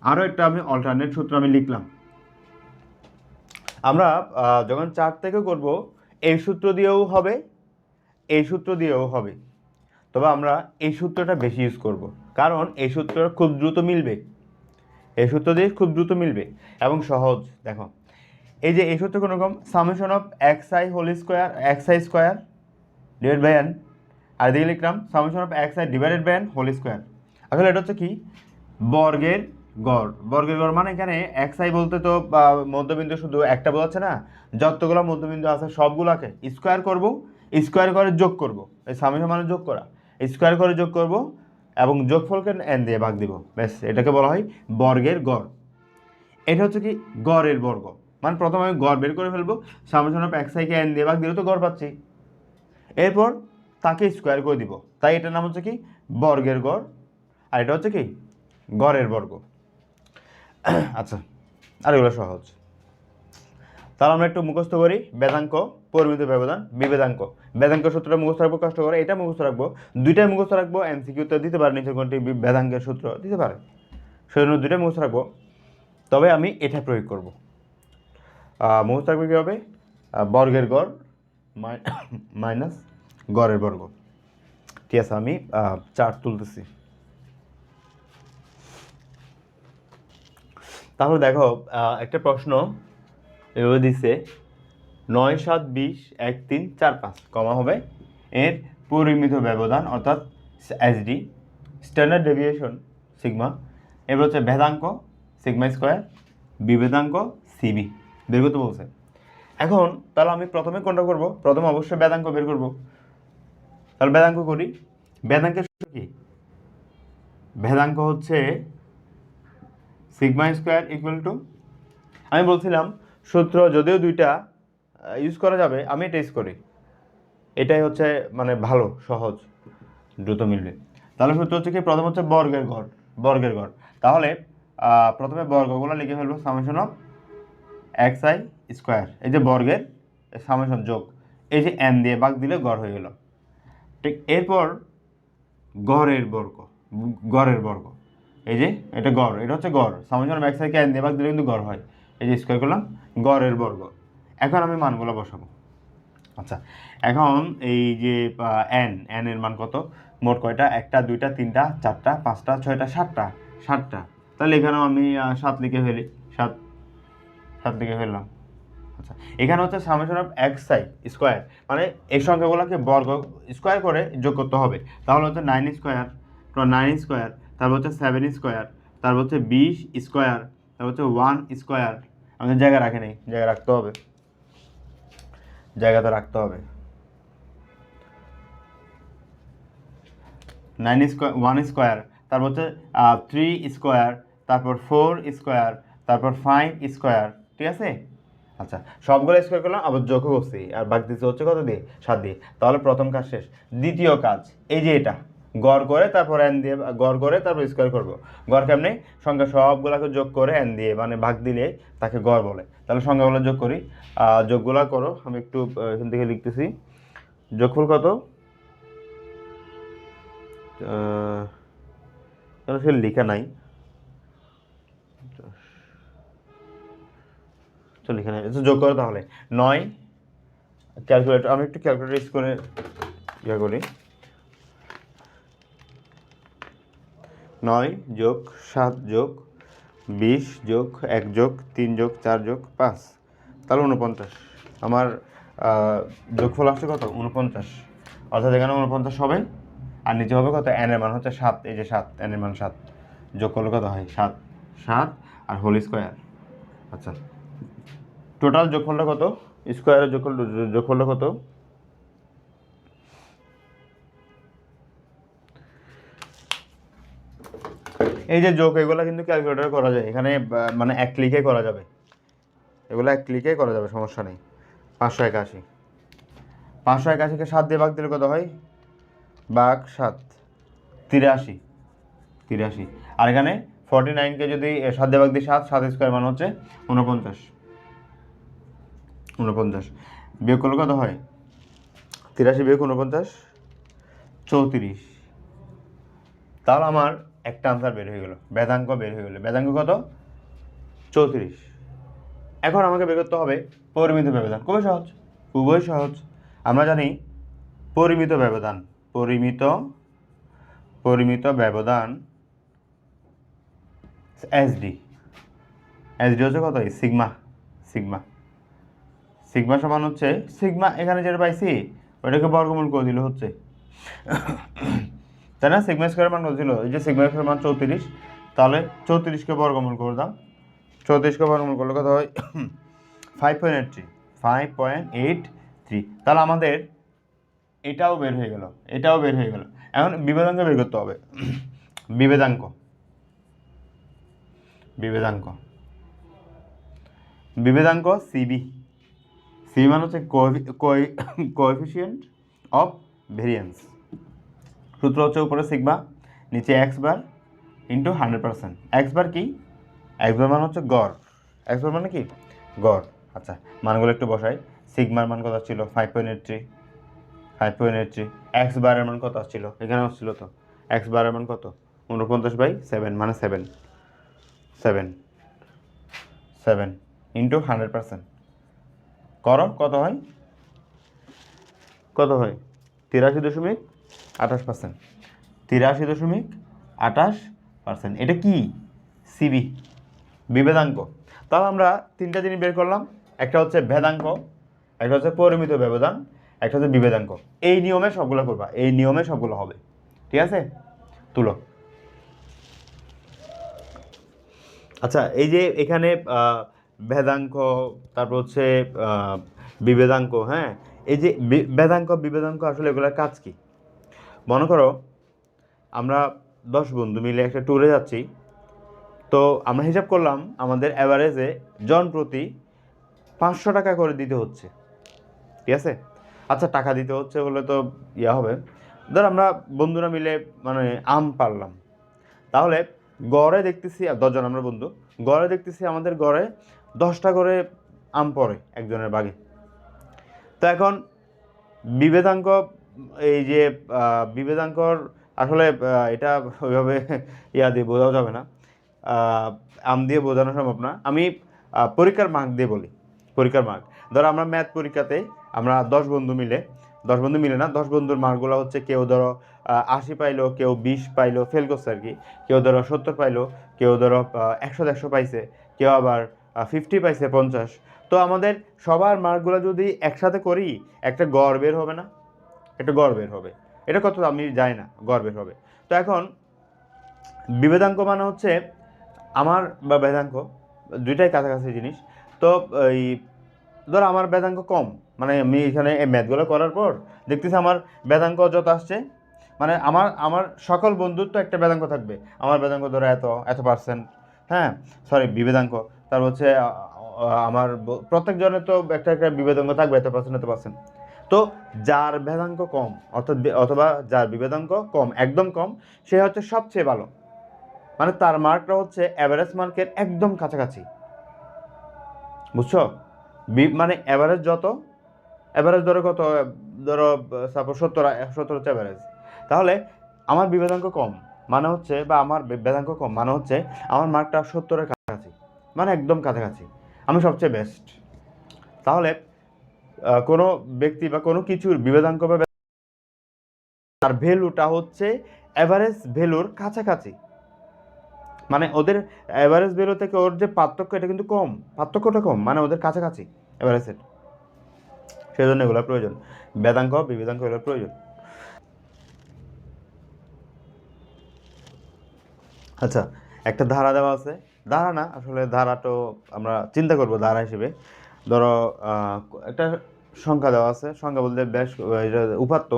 Speaker 1: আরও একটা আমি অল্টারনেট সূত্র আমি লিখলাম। আমরা যখন 4 থেকে করব এই সূত্র দিয়েও হবে, এই সূত্র দিয়েও হবে, তবে আমরা এই সূত্রটা বেশি ইউজ করব, কারণ এই সূত্রটা খুব দ্রুত মিলবে, এই সূত্র দিয়ে খুব দ্রুত মিলবে এবং সহজ। দেখো এই যে এই সূত্র কোনো রকম summation of xi whole square, xi square divide by n, আর এদিকে লিখলাম summation of xi divided by n whole square. আসলে এটা হচ্ছে কি বর্গের গড়। বর্গের গড় মানে এখানে xi বলতে তো মধ্যবিন্দু শুধু একটা বোঝাচ্ছে না, যতগুলো মধ্যবিন্দু আছে সবগুলোকে স্কোয়ার করব, স্কোয়ার করে যোগ করব, এই সামেশন মানে যোগ করা, স্কোয়ার করে যোগ করব এবং যোগফলকে n দিয়ে ভাগ দিব, ব্যাস এটাকে বলা হয় বর্গের গড়। এটা হচ্ছে কি গড়ের বর্গ, মানে প্রথমে আমি গড় বের করে ফেলবো, সামেশন অফ xi-কে n দিয়ে ভাগ দিলে তো গড় পাচ্ছি, এরপর তাকে স্কোয়ার করে দিব, তাই এটার নাম হচ্ছে কি বর্গের গড়, আর এটা হচ্ছে কি গড়ের বর্গ। আচ্ছা, আর এগুলো সহজ। তাহলে আমরা একটু মুখস্থ করি বেদাঙ্ক, পরিমিত ব্যবধান, বিভেদাঙ্ক। বেদাঙ্ক সূত্রটা মুখস্থ রাখবো, কষ্ট করে এটা মুখস্থ রাখবো, দুইটাই মুখস্থ রাখবো, এমসিকিউতে দিতে পারে নিচের কোনটি বেদাঙ্কের সূত্র দিতে পারে, সেজন্য দুইটাই মুখস্থ রাখবো, তবে আমি এটা প্রয়োগ করব। মুখস্থ রাখবে কী হবে? বর্গের গড় মাইনাস গড়ের বর্গ। ঠিক আছে, আমি চার্ট তুলতেছি। তাহলে দেখো একটা প্রশ্ন এভাবে দিচ্ছে 9, 7, 20, 1, 3, 4, 5 কমা হবে এর পরিমিত ব্যবধান অর্থাৎ এসডি, স্ট্যান্ডার্ড ডেভিয়েশন সিগমা, এবার হচ্ছে ভেদাঙ্ক সিগমা স্কোয়ার, বিভেদাঙ্ক সিবি বের করতে বলছে। এখন তাহলে আমি প্রথমে কোনটা করব? প্রথমে অবশ্যই বেদাঙ্ক বের করব। তাহলে বেদাঙ্ক করি। বেদাঙ্কের সূত্র কি? ভেদাঙ্ক হচ্ছে সিগমা স্কোয়ার ইকুয়াল টু, আমি বলছিলাম সূত্র যদিও দুইটা ইউজ করা যাবে, আমি এটা ইউজ করি, এটাই হচ্ছে মানে ভালো, সহজ, দ্রুত মিলবে। তাহলে সূত্র হচ্ছে কি প্রথম হচ্ছে বর্গের গড়, বর্গের গড়। তাহলে প্রথমে বর্গগুলো লিখে ফেলবো, সামেশন অফ xi স্কোয়ার, এই যে বর্গের সামেশন যোগ এই যে n দিয়ে ভাগ দিলে গড় হয়ে গেল। ঠিক এরপর গড়ের বর্গ, গড়ের বর্গ, এই যে এটা গড়, এটা হচ্ছে গড়, summation of xi K n দিয়ে ভাগ দিলে কিন্তু গড় হয়, এই যে স্কোয়ার করলাম, গড়ের বর্গ। এখন আমি মানগুলো বসাবো, আচ্ছা, এখন এই যে এন এর মান কত, মোট কয়টা, 1টা 2টা 3টা 4টা 5টা 6টা 7টা, 7টা। তাহলে এখানেও আমি 7 লিখে ফেলি, 7 7 লিখে ফেললাম। আচ্ছা, এখানে হচ্ছে summation of x I square, মানে এই সংখ্যাগুলোকে বর্গ স্কোয়ার করে যোগ করতে হবে। তাহলে হচ্ছে 9 স্কোয়ার, 9 স্কোয়ার, তারপর হচ্ছে 7 স্কোয়ার, তারপর হচ্ছে 20 স্কোয়ার, তারপর হচ্ছে 1 স্কোয়ার। আমাদের জায়গা রাখে নেই, জায়গা রাখতে হবে, জায়গা তো রাখতে হবে। 9 স্কোয়ার, 1 স্কোয়ার, তারপর হচ্ছে 3 স্কোয়ার, তারপর 4 স্কোয়ার, তারপর 5 স্কোয়ার, ঠিক আছে। আচ্ছা, সবগুলো স্কোয়ার করলাম, আবার যোগ করছি, আর বাকি দিতে হচ্ছে কত দিয়ে, 7 দিয়ে। তাহলে প্রথম কাজ শেষ। দ্বিতীয় কাজ এই যে এটা গড় করে তারপর এন দিয়ে, গড় করে তারপর স্কোয়ার করবো। গড় কেমনে, সংখ্যা সবগুলোকে যোগ করে এন দিয়ে, মানে ভাগ দিলে তাকে গড় বলে। তাহলে সংখ্যাগুলো যোগ করি, যোগগুলা করো, আমি একটু এখান থেকে লিখতেছি। যোগফল কত, সে লেখা নাই, চল লিখে নাই, যোগ করো তাহলে। 9, ক্যালকুলেটর, আমি একটু ক্যালকুলেটর ইউজ করে ইয়ে করি। 9 যোগ 7 যোগ 20 যোগ 1 যোগ 3 যোগ 4 যোগ 5, তাহলে 49। আমার যোগফল আসছে কত, 49। অর্থাৎ এখানে 49 হবে, আর নিচে হবে কত, এন এর মান হচ্ছে 7, এই যে 7, এন এর মান 7, যোগ করলে কত হয় 7, 7 আর হোল স্কোয়ার। আচ্ছা, টোটাল যোগফলটা কত, স্কোয়ারের যোগফলটা কত, এই যে যোগ, এগুলো কিন্তু ক্যালকুলেটরে করা যায়, এখানে মানে এক ক্লিকে করা যাবে, এগুলো এক ক্লিকে করা যাবে, সমস্যা নেই। 581, 581কে 7 দিয়ে ভাগ দিলে কত হয়, ভাগ 7, 83, 83। আর এখানে 49কে যদি 7 দিয়ে ভাগ দিই 7, 7 স্কোয়ার মান হচ্ছে 49, 49 বিয়োগ করলে কত হয়, 83 বিয়োগ 49, 34। তাহলে আমার একটা আনসার বের হয়ে গেল, বেদাঙ্ক বের হয়ে গেল। বেদাঙ্ক কত, 34। এখন আমাকে বের করতে হবে পরিমিত ব্যবধান। খুবই সহজ, খুবই সহজ। আমরা জানি পরিমিত ব্যবধান, পরিমিত ব্যবধান এসডি, এসডি হচ্ছে কত, সিগমা, সিগমা, সিগমা সমান হচ্ছে সিগমা, এখানে যেটা পাইছি ওইটাকে বর্গমূল করে দিলে হচ্ছে, তাই না। সিগমা স্কোয়ার মান কত ছিল, এই যে সিগমা স্কোয়ার মান 34, তাহলে 34কে বর্গমূল করে দাও, 34কে বর্গমূল করলে কত হয়, 5.83, 5.83। তাহলে আমাদের এটাও বের হয়ে গেল, এটাও বের হয়ে গেল। এখন বিভেদাঙ্ক বের করতে হবে, বিভেদাঙ্ক, বিভেদাঙ্ক, বিভেদাঙ্ক সিবি, সি মান হচ্ছে কোএফিসিয়েন্ট অফ ভেরিয়েন্স। সূত্র হচ্ছে উপরে সিগমা, নিচে এক্স বার ইন্টু 100%। এক্স বার কি, এক্স বার মান হচ্ছে গড়, এক্স বার মানে কি, গড়। আচ্ছা, মানগুলো একটু বসাই। সিগমার মান কত ছিল, 5.83, 5.83। এক্স বারের মান কত আসছিল, এখানে আসছিল তো, এক্স বারের মান কত, 49/7, মানে 7, 7, 7 ইন্টু 100%। করো, কত হয়, কত হয়, 83.28%, 83.28%। এটা কি, সিবি, বিভেদাঙ্ক। তাহলে আমরা তিনটা জিনিস বের করলাম, একটা হচ্ছে ভেদাঙ্ক, একটা হচ্ছে পরিমিত ব্যবধান, একটা হচ্ছে বিভেদাঙ্ক। এই নিয়মে সবগুলো করবা, এই নিয়মে সবগুলো হবে, ঠিক আছে। তুলো। আচ্ছা, এই যে এখানে ভেদাঙ্ক, তারপর হচ্ছে বিভেদাঙ্ক, হ্যাঁ, এই যে ভেদাঙ্ক বিভেদাঙ্ক আসলে এগুলোর কাজ কি। মনে করো আমরা 10 বন্ধু মিলে একটা ট্যুরে যাচ্ছি, তো আমরা হিসাব করলাম আমাদের অ্যাভারেজে জন প্রতি 500 টাকা করে দিতে হচ্ছে, ঠিক আছে। আচ্ছা, টাকা দিতে হচ্ছে বলে তো ইয়া হবে, ধর আমরা বন্ধুরা মিলে মানে আম পারলাম, তাহলে গড়ে দেখতেছি, 10 জন আমরা বন্ধু, গড়ে দেখতেছি আমাদের গড়ে 10টা করে আম পড়ে একজনের বাগে। তো এখন বিভেদাঙ্ক, এই যে বিভেদাঙ্কর আসলে এটা ওইভাবে ইয়া দিয়ে বোঝাও যাবে না, আম দিয়ে বোঝানো সম্ভব না। আমি পরীক্ষার মার্ক দিয়ে বলি, পরীক্ষার মার্ক। ধরো আমরা ম্যাথ পরীক্ষাতে আমরা 10 বন্ধু মিলে না, 10 বন্ধুর মার্কগুলো হচ্ছে কেউ ধরো 80 পাইলো, কেউ 20 পাইলো, ফেল করছে আর কি, কেউ ধরো 70 পাইলো, কেউ ধরো 100 পাইছে, কেউ আবার 50 পাইছে, 50। তো আমাদের সবার মার্কগুলো যদি একসাথে করি একটা গড় বের হবে না? একটা গড় বের হবে। এটা কত আমি জানি না, গড় বের হবে। তো এখন বিভেদাঙ্ক মানে হচ্ছে আমার বা বেদাঙ্ক দুইটাই কাছাকাছি জিনিস। তো এই ধর আমার বেদাঙ্ক কম, মানে আমি এখানে এই ম্যাথগুলো করার পর দেখতেছি আমার বেদাঙ্ক যত আসছে, মানে আমার আমার সকল বন্ধুর তো একটা বেদাঙ্ক থাকবে। আমার বেদাঙ্ক ধরো এত এত পার্সেন্ট, হ্যাঁ সরি বিভেদাঙ্ক। তারপর হচ্ছে আমার প্রত্যেকজনের তো একটা একটা বিভেদাঙ্ক থাকবে, এত পার্সেন্ট এত পার্সেন্ট। তো যার ভেদাঙ্ক কম অর্থাৎ অথবা যার বিভেদাঙ্ক কম, একদম কম, সে হচ্ছে সবচেয়ে ভালো, মানে তার মার্কটা হচ্ছে অ্যাভারেজ মার্কের একদম কাছাকাছি। বুঝছো? মানে অ্যাভারেজ যত, অ্যাভারেজ ধরো কত, ধরো সাপোজ 70 হচ্ছে অ্যাভারেজ, তাহলে আমার বিভেদাঙ্ক কম মানে হচ্ছে, বা আমার বেদাঙ্ক কম মানে হচ্ছে আমার মার্কটা 70-এর কাছাকাছি, মানে একদম কাছাকাছি, আমি সবচেয়ে বেস্ট। তাহলে কোনো ব্যক্তি বা কোনো কিছুর বিভেদাঙ্ক বা তার ভ্যালুটা হচ্ছে অ্যাভারেজ ভ্যালুর কাছাকাছি, মানে ওদের অ্যাভারেজ ভ্যালু থেকে ওর যে পার্থক্য এটা কিন্তু কম, পার্থক্যটা কম, মানে ওদের কাছাকাছি অ্যাভারেজের। সেই জন্য এগুলো প্রয়োজন, বেদাঙ্ক বিবেদাঙ্ক এগুলো প্রয়োজন। আচ্ছা, একটা ধারা দেওয়া আছে, ধারা না আসলে, ধারা তো আমরা চিন্তা করব ধারা হিসেবে। ধরো একটা সংখ্যা দেওয়া আছে, সংখ্যা বলতে বেশ এটা উপাত্ত,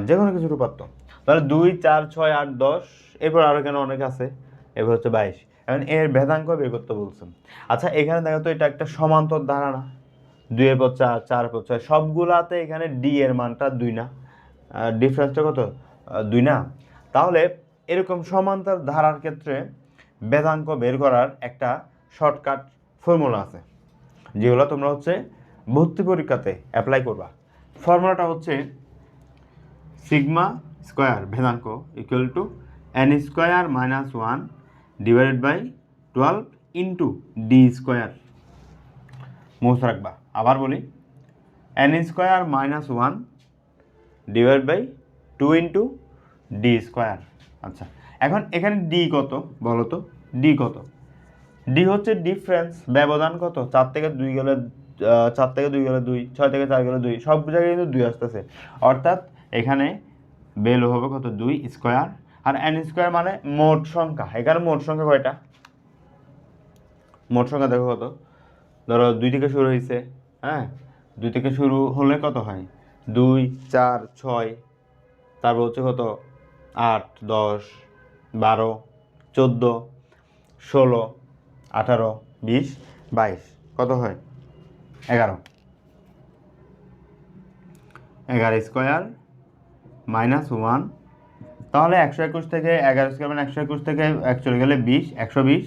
Speaker 1: যে কোনো কিছুর উপাত্ত। তাহলে 2, 4, 6, 8, 10, এরপর আরও কেন অনেক আছে, এরপর হচ্ছে 22। এখন এর ভেদাঙ্ক বের করতে বলছেন। আচ্ছা এখানে দেখো তো এটা একটা সমান্তর ধারা না, 2-এর পর 4, 4-এর পর 6, সবগুলাতে এখানে ডি এর মানটা 2 না, ডিফারেন্সটা কত, 2 না। তাহলে এরকম সমান্তর ধারার ক্ষেত্রে বেদাঙ্ক বের করার একটা শর্টকাট ফর্মুলা আছে, যেগুলো তোমরা হচ্ছে ভর্তি পরীক্ষাতে অ্যাপ্লাই করবা। ফর্মুলাটা হচ্ছে সিগমা স্কোয়ার ভেদাঙ্ক equal to N square minus 1 divided by 12 into D square. মুখ রাখবা, আবার বলি, N square minus 1 divide by 2 into D square. আচ্ছা এখন এখানে ডি কত বলো তো, ডি কত? ডি হচ্ছে ডিফারেন্স, ব্যবধান কত, 4 থেকে 2 গেলে 4 থেকে 2 গেলে 2, 6 থেকে 4 গেলে 2, সব জায়গায় কিন্তু 2 আসতেছে, অর্থাৎ এখানে ভ্যালু হবে কত, 2 স্কোয়ার। আর এন স্কোয়ার মানে মোট সংখ্যা, এখানে মোট সংখ্যা কয়টা, মোট সংখ্যা দেখো কত, ধরো 2 থেকে শুরু হয়েছে, হ্যাঁ 2 থেকে শুরু হলে কত হয়, 2, 4, 6, তারপর হচ্ছে কত 8, 10, 12, 14, 16, 18, 20, 22, কত হয় 11। 11 স্কোয়ার মাইনাস 1, তাহলে 121 থেকে 11 স্কোয়ার মানে 121 থেকে 1 চলে গেলে 20, 120।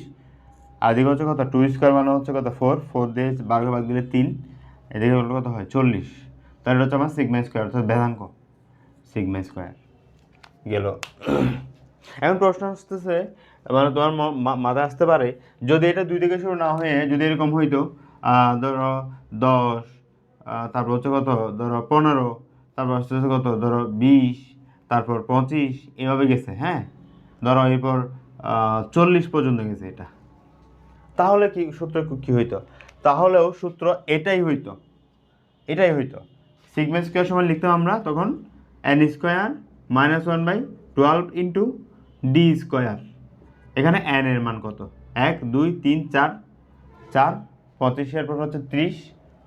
Speaker 1: আর এদিকে হচ্ছে কত, 2 স্কোয়ার মানে হচ্ছে কত 4, 4 দিয়ে 12 ভাগ দিলে 3, এদিকে হলো কত হয় 40। তাহলে এটা হচ্ছে আমার সিগমা স্কোয়ার অর্থাৎ বেদাঙ্ক, সিগমা স্কোয়ার গেল। এখন প্রশ্ন আসতেছে, মানে তোমার মাথায় আসতে পারে, যদি এটা 2 থেকে শুরু না হয়ে যদি এরকম হইতো, ধরো 10, তারপর হচ্ছে কত ধরো 15, তারপর হচ্ছে কত ধরো 20, তারপর 25, এভাবে গেছে, হ্যাঁ ধরো এরপর 40 পর্যন্ত গেছে এটা, তাহলে কি সূত্র কি হইতো? তাহলেও সূত্র এটাই হইতো, এটাই হইতো। সিগমা স্কোয়ার সময় লিখতাম আমরা তখন N square minus 1/12 into D square. এখানে এন এর মান কত, 1, 2, 3, 4, 4, 25 এর পর হচ্ছে 30,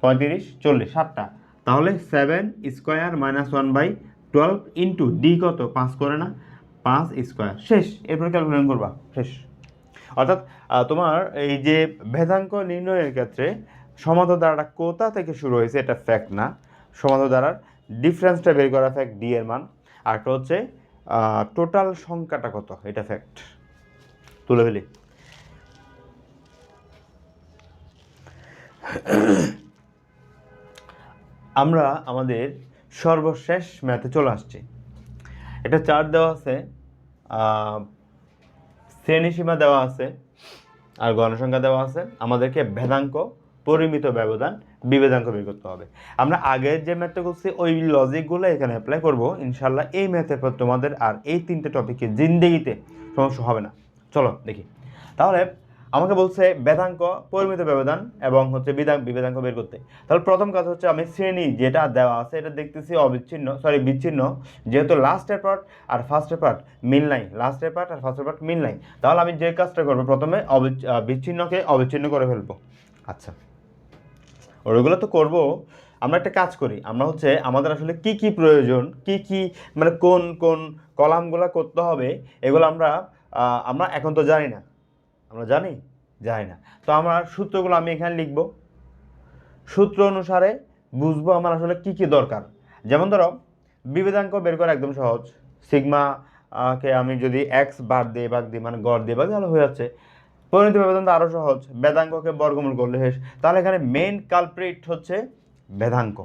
Speaker 1: 35, 40, 7টা, তাহলে 7 স্কোয়ার মাইনাস 1/12 ইন্টু ডি কত, 5 করে না, 5 স্কোয়ার, শেষ। এরপর ক্যালকুলেশন করবা, শেষ। অর্থাৎ তোমার এই যে ভেদাঙ্ক নির্ণয়ের ক্ষেত্রে সমান্তর দ্বারাটা কোথা থেকে শুরু হয়েছে এটা ফ্যাক্ট না, সমান্তর দ্বারার ডিফারেন্সটা বের করা ফ্যাক্ট, ডি এর মান। আর একটা হচ্ছে টোটাল সংখ্যাটা কত, এটা ফ্যাক্ট। তুলে ফেলি। আমরা আমাদের সর্বশেষ ম্যাথে চলে আসছি। একটা চার্ট দেওয়া আছে, শ্রেণীসীমা দেওয়া আছে, আর গণসংখ্যা দেওয়া আছে, আমাদেরকে ভেদাঙ্ক পরিমিত ব্যবধান বিভেদাঙ্ক বের করতে হবে। আমরা আগের যে ম্যাথটা করছি ওই লজিকগুলো এখানে অ্যাপ্লাই করব ইনশাল্লাহ। এই ম্যাথের পর তোমাদের আর এই 3টে টপিকে জিন্দেগিতে সমস্যা হবে না। চলো দেখি তাহলে। আমাকে বলছে বেদাঙ্ক, পরিমিত ব্যবধান এবং হচ্ছে বিভেদাঙ্ক বের করতে। তাহলে প্রথম কাজ হচ্ছে আমি শ্রেণী যেটা দেওয়া আছে এটা দেখতেছি বিচ্ছিন্ন, যেহেতু লাস্টের পার্ট আর ফার্স্টের পার্ট মিল নাই, লাস্টের পার্ট আর ফার্স্টের পার্ট মিল নাই, তাহলে আমি যে কাজটা করবো প্রথমে বিচ্ছিন্নকে অবিচ্ছিন্ন করে ফেলবো। আচ্ছা, ওইগুলো তো করবো। আমরা একটা কাজ করি, আমরা হচ্ছে আমাদের আসলে কি কি প্রয়োজন, কি কি মানে কোন কোন কলামগুলো করতে হবে, এগুলো আমরা এখন তো জানি না। আমরা জানি না, তো আমার সূত্রগুলো আমি এখানে লিখব। সূত্র অনুসারে বুঝবো আমার আসলে কি কি দরকার। যেমন ধরো বিভেদাঙ্ক বের করা একদম সহজ। সিগমা কে আমি যদি এক্স ভাগ দিই মানে গড় দিয়ে ভাগ তাহলে হয়ে যাচ্ছে। পরিমিত ব্যবধান তো আরও সহজ, বেদাঙ্ককে বর্গমূল করলে শেষ। তাহলে এখানে মেইন কালপ্রিট হচ্ছে বেদাঙ্ক।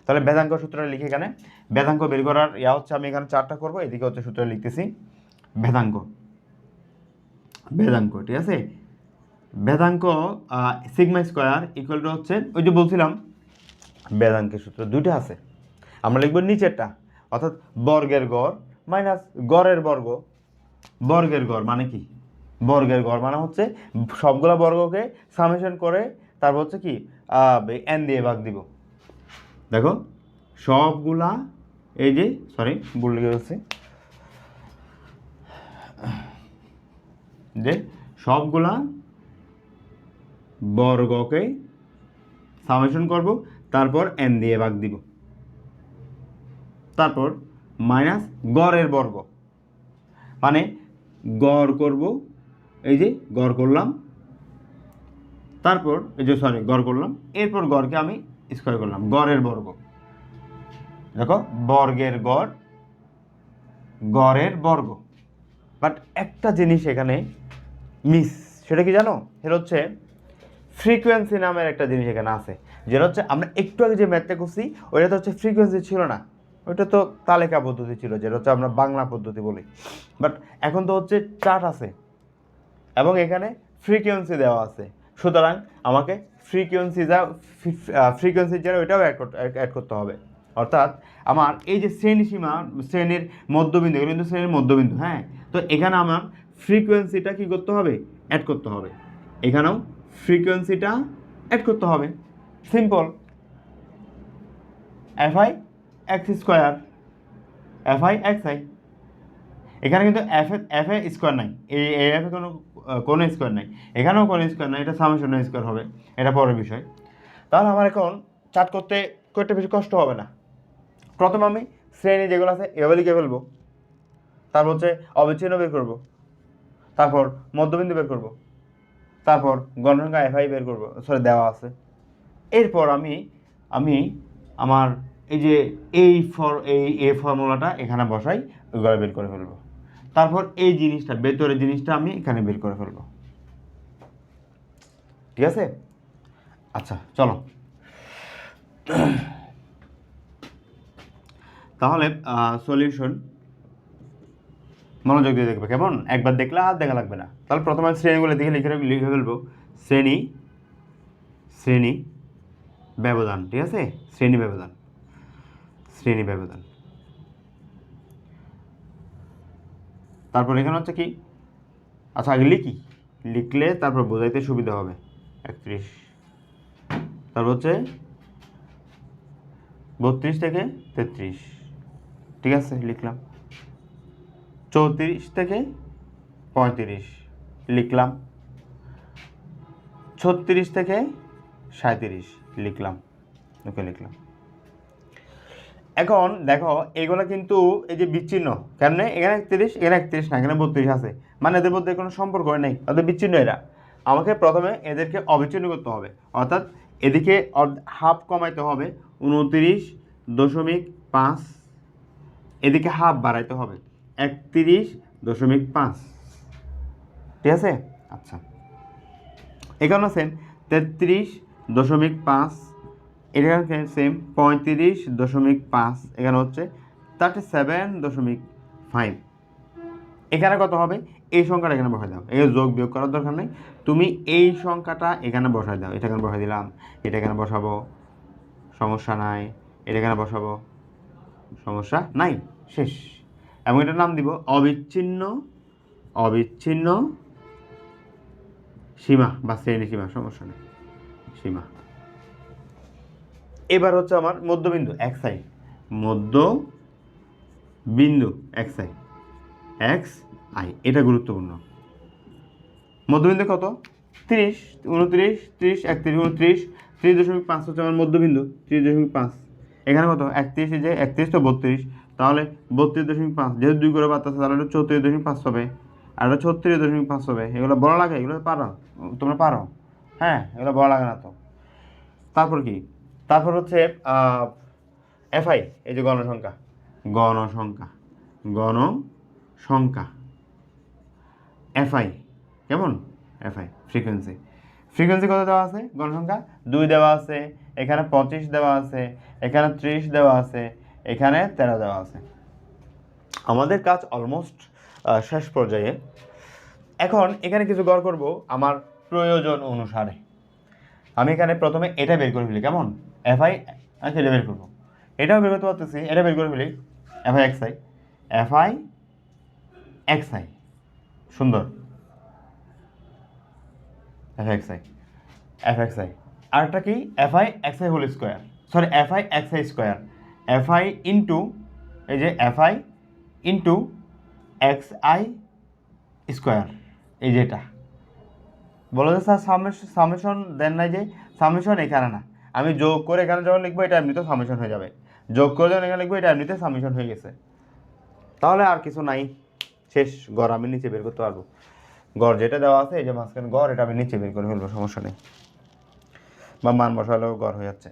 Speaker 1: তাহলে বেদাঙ্ক সূত্রটা লিখে এখানে বেদাঙ্ক বের করার হচ্ছে আমি এখানে 4টা করবো, এদিকে হচ্ছে সূত্রটা লিখতেছি বেদাঙ্ক। ঠিক আছে, বেদাঙ্ক সিগমা স্কোয়ার ইকুয়াল টু হচ্ছে ওই যে বলছিলাম বেদাঙ্কের সূত্র 2টা আছে। আমরা লিখব নিচেরটা, অর্থাৎ বর্গের গড় মাইনাস গড়ের বর্গ। বর্গের গড় মানে কি? বর্গের গড় মানে হচ্ছে সবগুলা বর্গকে সামেশন করে তারপর হচ্ছে কি এন দিয়ে ভাগ দিব। দেখো সবগুলা এই যে ভুল লিখে ফেলছি, যে সবগুলা বর্গকে সামেশন করব, তারপর এন দিয়ে ভাগ দিব, তারপর মাইনাস গড়ের বর্গ মানে গড় করব, এই যে গড় করলাম, তারপর এই যে গড় করলাম, এরপর গড়কে আমি স্কোয়ার করলাম, গড়ের বর্গ। দেখো বর্গের গড়, গড়ের বর্গ। বাট একটা জিনিস এখানে মিস, সেটা কি জানো? সেটা হচ্ছে ফ্রিকোয়েন্সি নামের একটা জিনিস এখানে আছে, যেটা হচ্ছে আমরা একটু আগে যে ম্যাথটা করছি ওইটা তো হচ্ছে ফ্রিকোয়েন্সি ছিল না, ওইটা তো তালিকা পদ্ধতি ছিল, যেটা হচ্ছে আমরা বাংলা পদ্ধতি বলি। বাট এখন তো হচ্ছে চার্ট আছে এবং এখানে ফ্রিকোয়েন্সি দেওয়া আছে, সুতরাং আমাকে ফ্রিকোয়েন্সির যারা ওইটাও অ্যাড করতে হবে। অর্থাৎ আমার এই যে শ্রেণীর মধ্যবিন্দু, এগুলো কিন্তু শ্রেণীর মধ্যবিন্দু, হ্যাঁ। তো এখানে আমার ফ্রিকোয়েন্সিটা কী করতে হবে? অ্যাড করতে হবে। এখানেও ফ্রিকোয়েন্সিটা অ্যাড করতে হবে, simple. FI x square, FI x I. এখানে কিন্তু এফ এ স্কোয়ার নাই, এই এফ এ কোনো স্কোয়ার নাই, এখানেও কোনো স্কোয়ার নাই, এটা সামেশন স্কোয়ার হবে, এটা পরের বিষয়। তাহলে আমার এখন চার্ট করতে বেশি কষ্ট হবে না। প্রথমে আমি শ্রেণী যেগুলো আছে এভাবে লিখে ফেলবো, তারপর হচ্ছে অবিচ্ছিন্ন বের করবো, তারপর মধ্যবিন্দু বের করবো, তারপর গণসংখ্যা এফআই বের করবো, দেওয়া আছে। এরপর আমি আমার এই যে এই ফর্মুলাটা এখানে বসাই, ওইগুলো বের করে ফেলবো। তারপর এই জিনিসটা ভেতরের জিনিসটা আমি এখানে বের করে ফেলবো, ঠিক আছে? আচ্ছা চলো তাহলে সলিউশন মনোযোগ দিয়ে দেখবে, কেমন? একবার দেখলে আর দেখা লাগবে না। তাহলে প্রথমে শ্রেণীগুলো দেখে লিখে ফেলবো, শ্রেণী ব্যবধান, ঠিক আছে? শ্রেণী ব্যবধান। তারপর এখানে হচ্ছে কি, আচ্ছা আগে লিখলে তারপর বোঝাইতে সুবিধা হবে। 31, তারপর হচ্ছে 32 থেকে 33, ঠিক আছে লিখলাম। 34 থেকে 35 লিখলাম। 36 থেকে 37 লিখলাম, ওকে লিখলাম। এখন দেখো এগুলো কিন্তু এই যে বিচ্ছিন্ন, কেন এখানে 31 এখানে 31 না, এখানে 32 আছে, মানে এদের মধ্যে কোনো সম্পর্ক নেই, ওদের বিচ্ছিন্ন এরা। আমাকে প্রথমে এদেরকে অবিচ্ছিন্ন করতে হবে, অর্থাৎ এদিকে হাফ কমাইতে হবে 29.5, এদিকে হাফ বাড়াইতে হবে 31.5, ঠিক আছে? আচ্ছা এখানে সেম 33.5, এখানে সেম 35.5, এখানে হচ্ছে 37.5। এখানে কত হবে? এই সংখ্যাটা এখানে বসাই দাও, এই যোগ বিয়োগ করার দরকার নেই, তুমি এই সংখ্যাটা এখানে বসাই দাও, এটা এখানে বসাই দিলাম, এটা এখানে বসাবো, সমস্যা নাই, এটা এখানে বসাবো, সমস্যা নাই, শেষ। এবং এটার নাম দিব অবিচ্ছিন্ন অবিচ্ছিন্ন সীমা বা শ্রেণী সীমা, সমস্যা নেই, সীমা। এবার হচ্ছে আমার মধ্যবিন্দু এক্স আই, মধ্যবিন্দু এক্স আই, এক্স আই, এটা গুরুত্বপূর্ণ। মধ্যবিন্দু কত? 30, 29, 30, 31, 29, 30.5 হচ্ছে আমার মধ্যবিন্দু, 30.5। এখানে কত? 31, এই যে 31 তো 32, তাহলে 32.5, যেহেতু 2 করে বাড়তেছে তাহলে এটা 34.5 হবে, আর এটা 36.5 হবে। এগুলো বড় লাগে, এগুলো পারো, তোমরা পারো, হ্যাঁ, এগুলো বড় লাগে না তো। তারপর কি? তারপর হচ্ছে এফআই, এই যে গণসংখ্যা, গণসংখ্যা, গণসংখ্যা, এফআই কেমন? এফআই ফ্রিকোয়েন্সি, ফ্রিকোয়েন্সি কত দেওয়া আছে? গণসংখ্যা 2 দেওয়া আছে, এখানে 25 দেওয়া আছে, এখানে 30 দেওয়া আছে, এখানে 13 দেওয়া আছে। আমাদের কাজ অলমোস্ট শেষ পর্যায়ে। এখন এখানে কিছু গড় করব আমার প্রয়োজন অনুসারে। আমি এখানে প্রথমে এটা বের করে ফেলি, কেমন? এফআই, আচ্ছা এটা বের করবো, এটাও বের করতে পারতেছি, এটা বের করে ফেলি, এফআই এক্সআই, এফআই এক্সআই, সুন্দর, এফএক্সআই, এফএক্সআই। আরেকটা কি? FI XI whole square, sorry FI XI square, FI into, এই যে এফআই ইন্টু এক্সআই স্কোয়ার, এই যে এটা বলো যে স্যার সামেশন দেন নাই, যে সামেশন এখানে না, আমি যোগ করে এখানে যখন লিখবো এটা এমনিতে সামেশন হয়ে যাবে, যোগ করে যখন এখানে লিখবো এটা এমনিতে সামেশন হয়ে গেছে, তাহলে আর কিছু নাই, শেষ। গড় আমি নিচে বের করতে পারবো, গড় যেটা দেওয়া আছে এই যে মাঝখানে গড়, এটা আমি নিচে বের করে ফেলবো, সমস্যা নেই, বা মান বসালেও গড় হয়ে যাচ্ছে।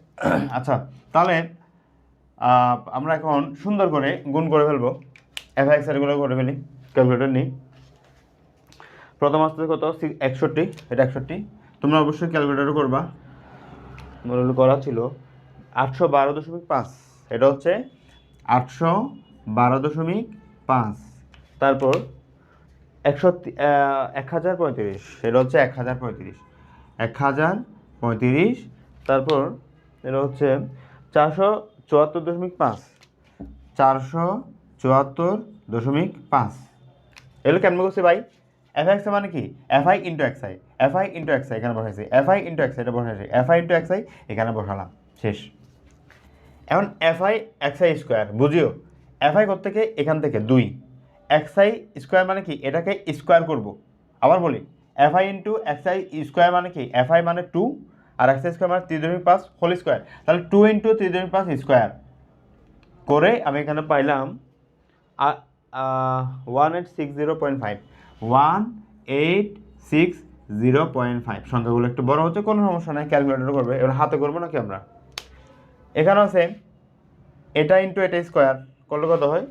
Speaker 1: আচ্ছা, তাহলে আমরা এখন সুন্দর করে গুণ করে ফেলবো, এফএক্স এরগুলো করে ফেলি, ক্যালকুলেটর নিই। প্রথম আসতে কত? 61, এটা 61, তোমরা অবশ্যই ক্যালকুলেটরও করবা, মূল করা ছিল 812.5, এটা হচ্ছে 812.5, তারপর 1035, এটা হচ্ছে 1035, 1035, তারপর এটা হচ্ছে 474.5, 474.5, এগুলো কেমন করছি ভাই? এফএক্স মানে কি? FI into XI, FI into XI এখানে বসাইছি, এফআই ইন্টু এক্সআই এটা বসাইছি, এফআই ইন্টু এক্সআই এখানে বসালাম, শেষ। এখন এফআই এক্সআই স্কোয়ার বুঝিও, এফআই কত থেকে? এখান থেকে 2, এক্সআই স্কোয়ার মানে কি? এটাকে স্কোয়ার করব, আবার বলি, এফআই ইন্টু এক্সআই স্কোয়ার মানে কি? এফআই মানে 2 আর এক্সআই স্কোয়ার মানে 3.5 হোল স্কোয়ার, তাহলে 2 ইন্টু 3.5 স্কোয়ার করে আমি এখানে পাইলাম 1860.5, 1860.5। সংখ্যাগুলো একটু বড় হচ্ছে, কোনো সমস্যা নাই, ক্যালকুলেটর করবে, এবার হাতে করবো নাকি আমরা। এখানে আছে এটা ইন্টু এটা স্কোয়ার করলে কত হয়?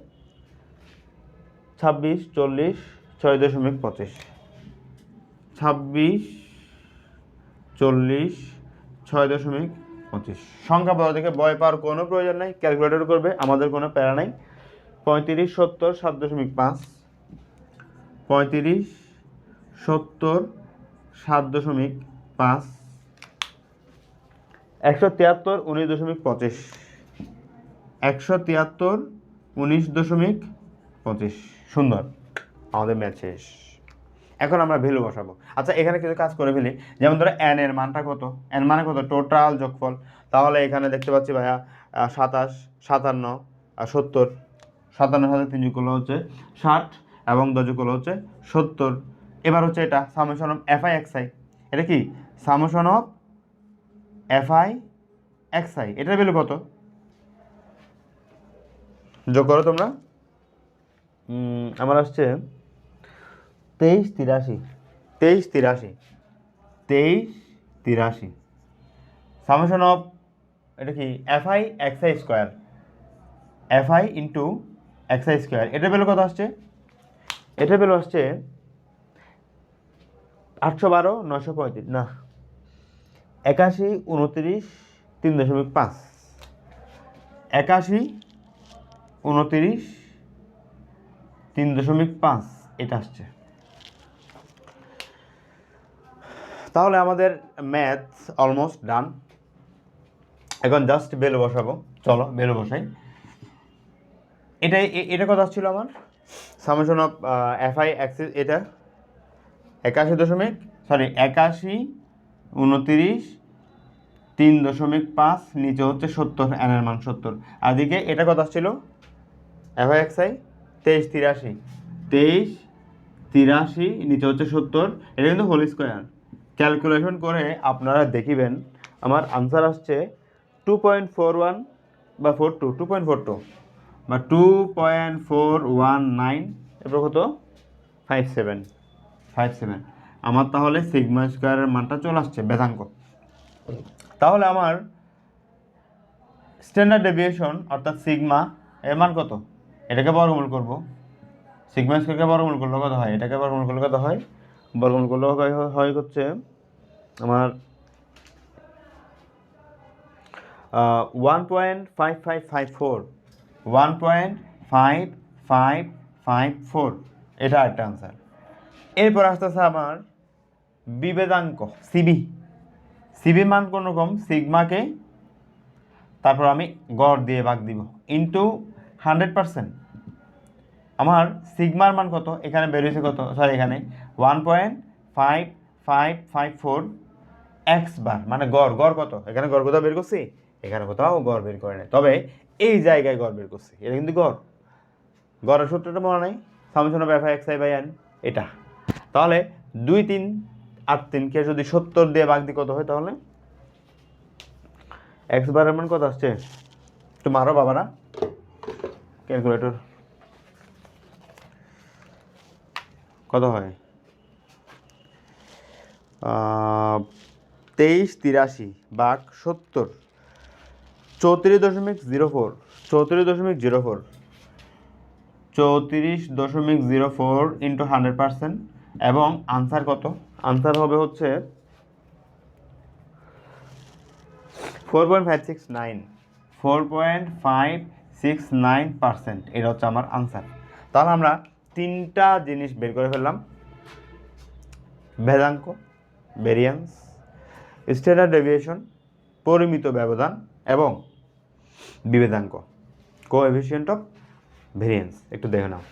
Speaker 1: 26, 40, 6.25, 26, 40, 6.25। সংখ্যা বড় দেখে ভয় পাওয়ার কোনো প্রয়োজন নাই, ক্যালকুলেটর করবে, আমাদের কোনো প্যারা নাই। 35, 70, 7.5, 35, 70, 7.5, 173, 19.25, 173, 19.25, সুন্দর, আমাদের ম্যাচ শেষ। এখন আমরা ভ্যালু বসাবো। আচ্ছা, এখানে কিছু কাজ করে ফেলি, যেমন ধরো এন এর মানটা কত? এন মানে কত? টোটাল যোগফল, তাহলে এখানে দেখতে পাচ্ছি ভাইয়া 27, 57 আর 70, 57 সাথে 3 যোগ করলে হচ্ছে 60 এবং 10 যোগ করলে হচ্ছে 70। এবার হচ্ছে এটা সামেশন অফ এফআই এক্সআই, এটা কি? সামেশন অফ এফআই এক্সআই, এটার ভ্যালু কত? যোগ করো তোমরা, আমার আসছে 2383, 2383, 2383। সামেশন অফ এটা কি? FI XI square, FI into XI square, এটার ভ্যালু কত আসছে? এটার ভ্যালু আসছে 812, 935, না 81, 29, 3.5, 81, 29, 3.5, এটা আসছে। তাহলে আমাদের ম্যাথ অলমোস্ট ডান। এখন জাস্ট বেল বসাবো, চলো বেল বসাই। এটা কথা ছিল আমার সামেশন অফ এফআই অ্যাক্সিস, এটা 81.29 3.5 নিচে হচ্ছে 70, এন এর মান 70। আর দিকে এটা কথা ছিল এফআই এক্সআই 2383 নিচে হচ্ছে 70, এটা কিন্তু হোল স্কোয়ার। ক্যালকুলেশন করে আপনারা দেখিবেন আমার আনসার আসছে 2.41 বা 2.42 বা 2.419, এরপর কত 57। আমার তাহলে সিগমা স্কোয়ারের মানটা চলে আসছে বেদাঙ্ক। তাহলে আমার স্ট্যান্ডার্ড ডেভিয়েশন অর্থাৎ সিগমা এর মান কত? এটাকে বর্গমূল করব, সিগমা স্কোয়ারকে বর্গমূল করলে কত হয়, এটাকে বর্গমূল করলে কত হয়, বর্গমূল করলে হয় হচ্ছে আমার 1.5554, 1.5554, এটা একটা আনসার। এরপর আসতেছে আমার বিভেদাঙ্ক সিবি মান কোন রকম, সিগমাকে তারপর আমি গড় দিয়ে ভাগ দিব ইন্টু 100%। আমার সিগমার মান কত, এখানে বের হয়েছে কত, সরি এখানে 1.5554 এক্স বার, মানে গড় কত, এখানে গড় কোথাও বের করছি, এখানে কোথাও গড় বের করে নাই, তবে এই জায়গায় গড় বের করছি, এটা কিন্তু গড়ের সূত্রটা মনে নাই, summation of F X I by N এটা। তাহলে 2 3 8 3কে যদি 70 দিয়ে ভাগ দিই কত হয়, তাহলে এক্স বারের মান কত আসছে, একটু মারো বাবারা ক্যালকুলেটর, কত হয় 2383 ভাগ 70, 34.04, 34.04 ইন্টু 100%, এবং আনসার কত, আনসার হবে হচ্ছে 4.569%, এটা হচ্ছে আমার আনসার। তাহলে আমরা 3টা জিনিস বের করে ফেললাম, ভেদাঙ্ক ভেরিয়েন্স, স্ট্যান্ডার্ড ডেভিয়েশন পরিমিত ব্যবধান, এবং বিভেদাঙ্ক কোএফিসিয়েন্ট অফ ভেরিয়েন্স। একটু দেখে নাও।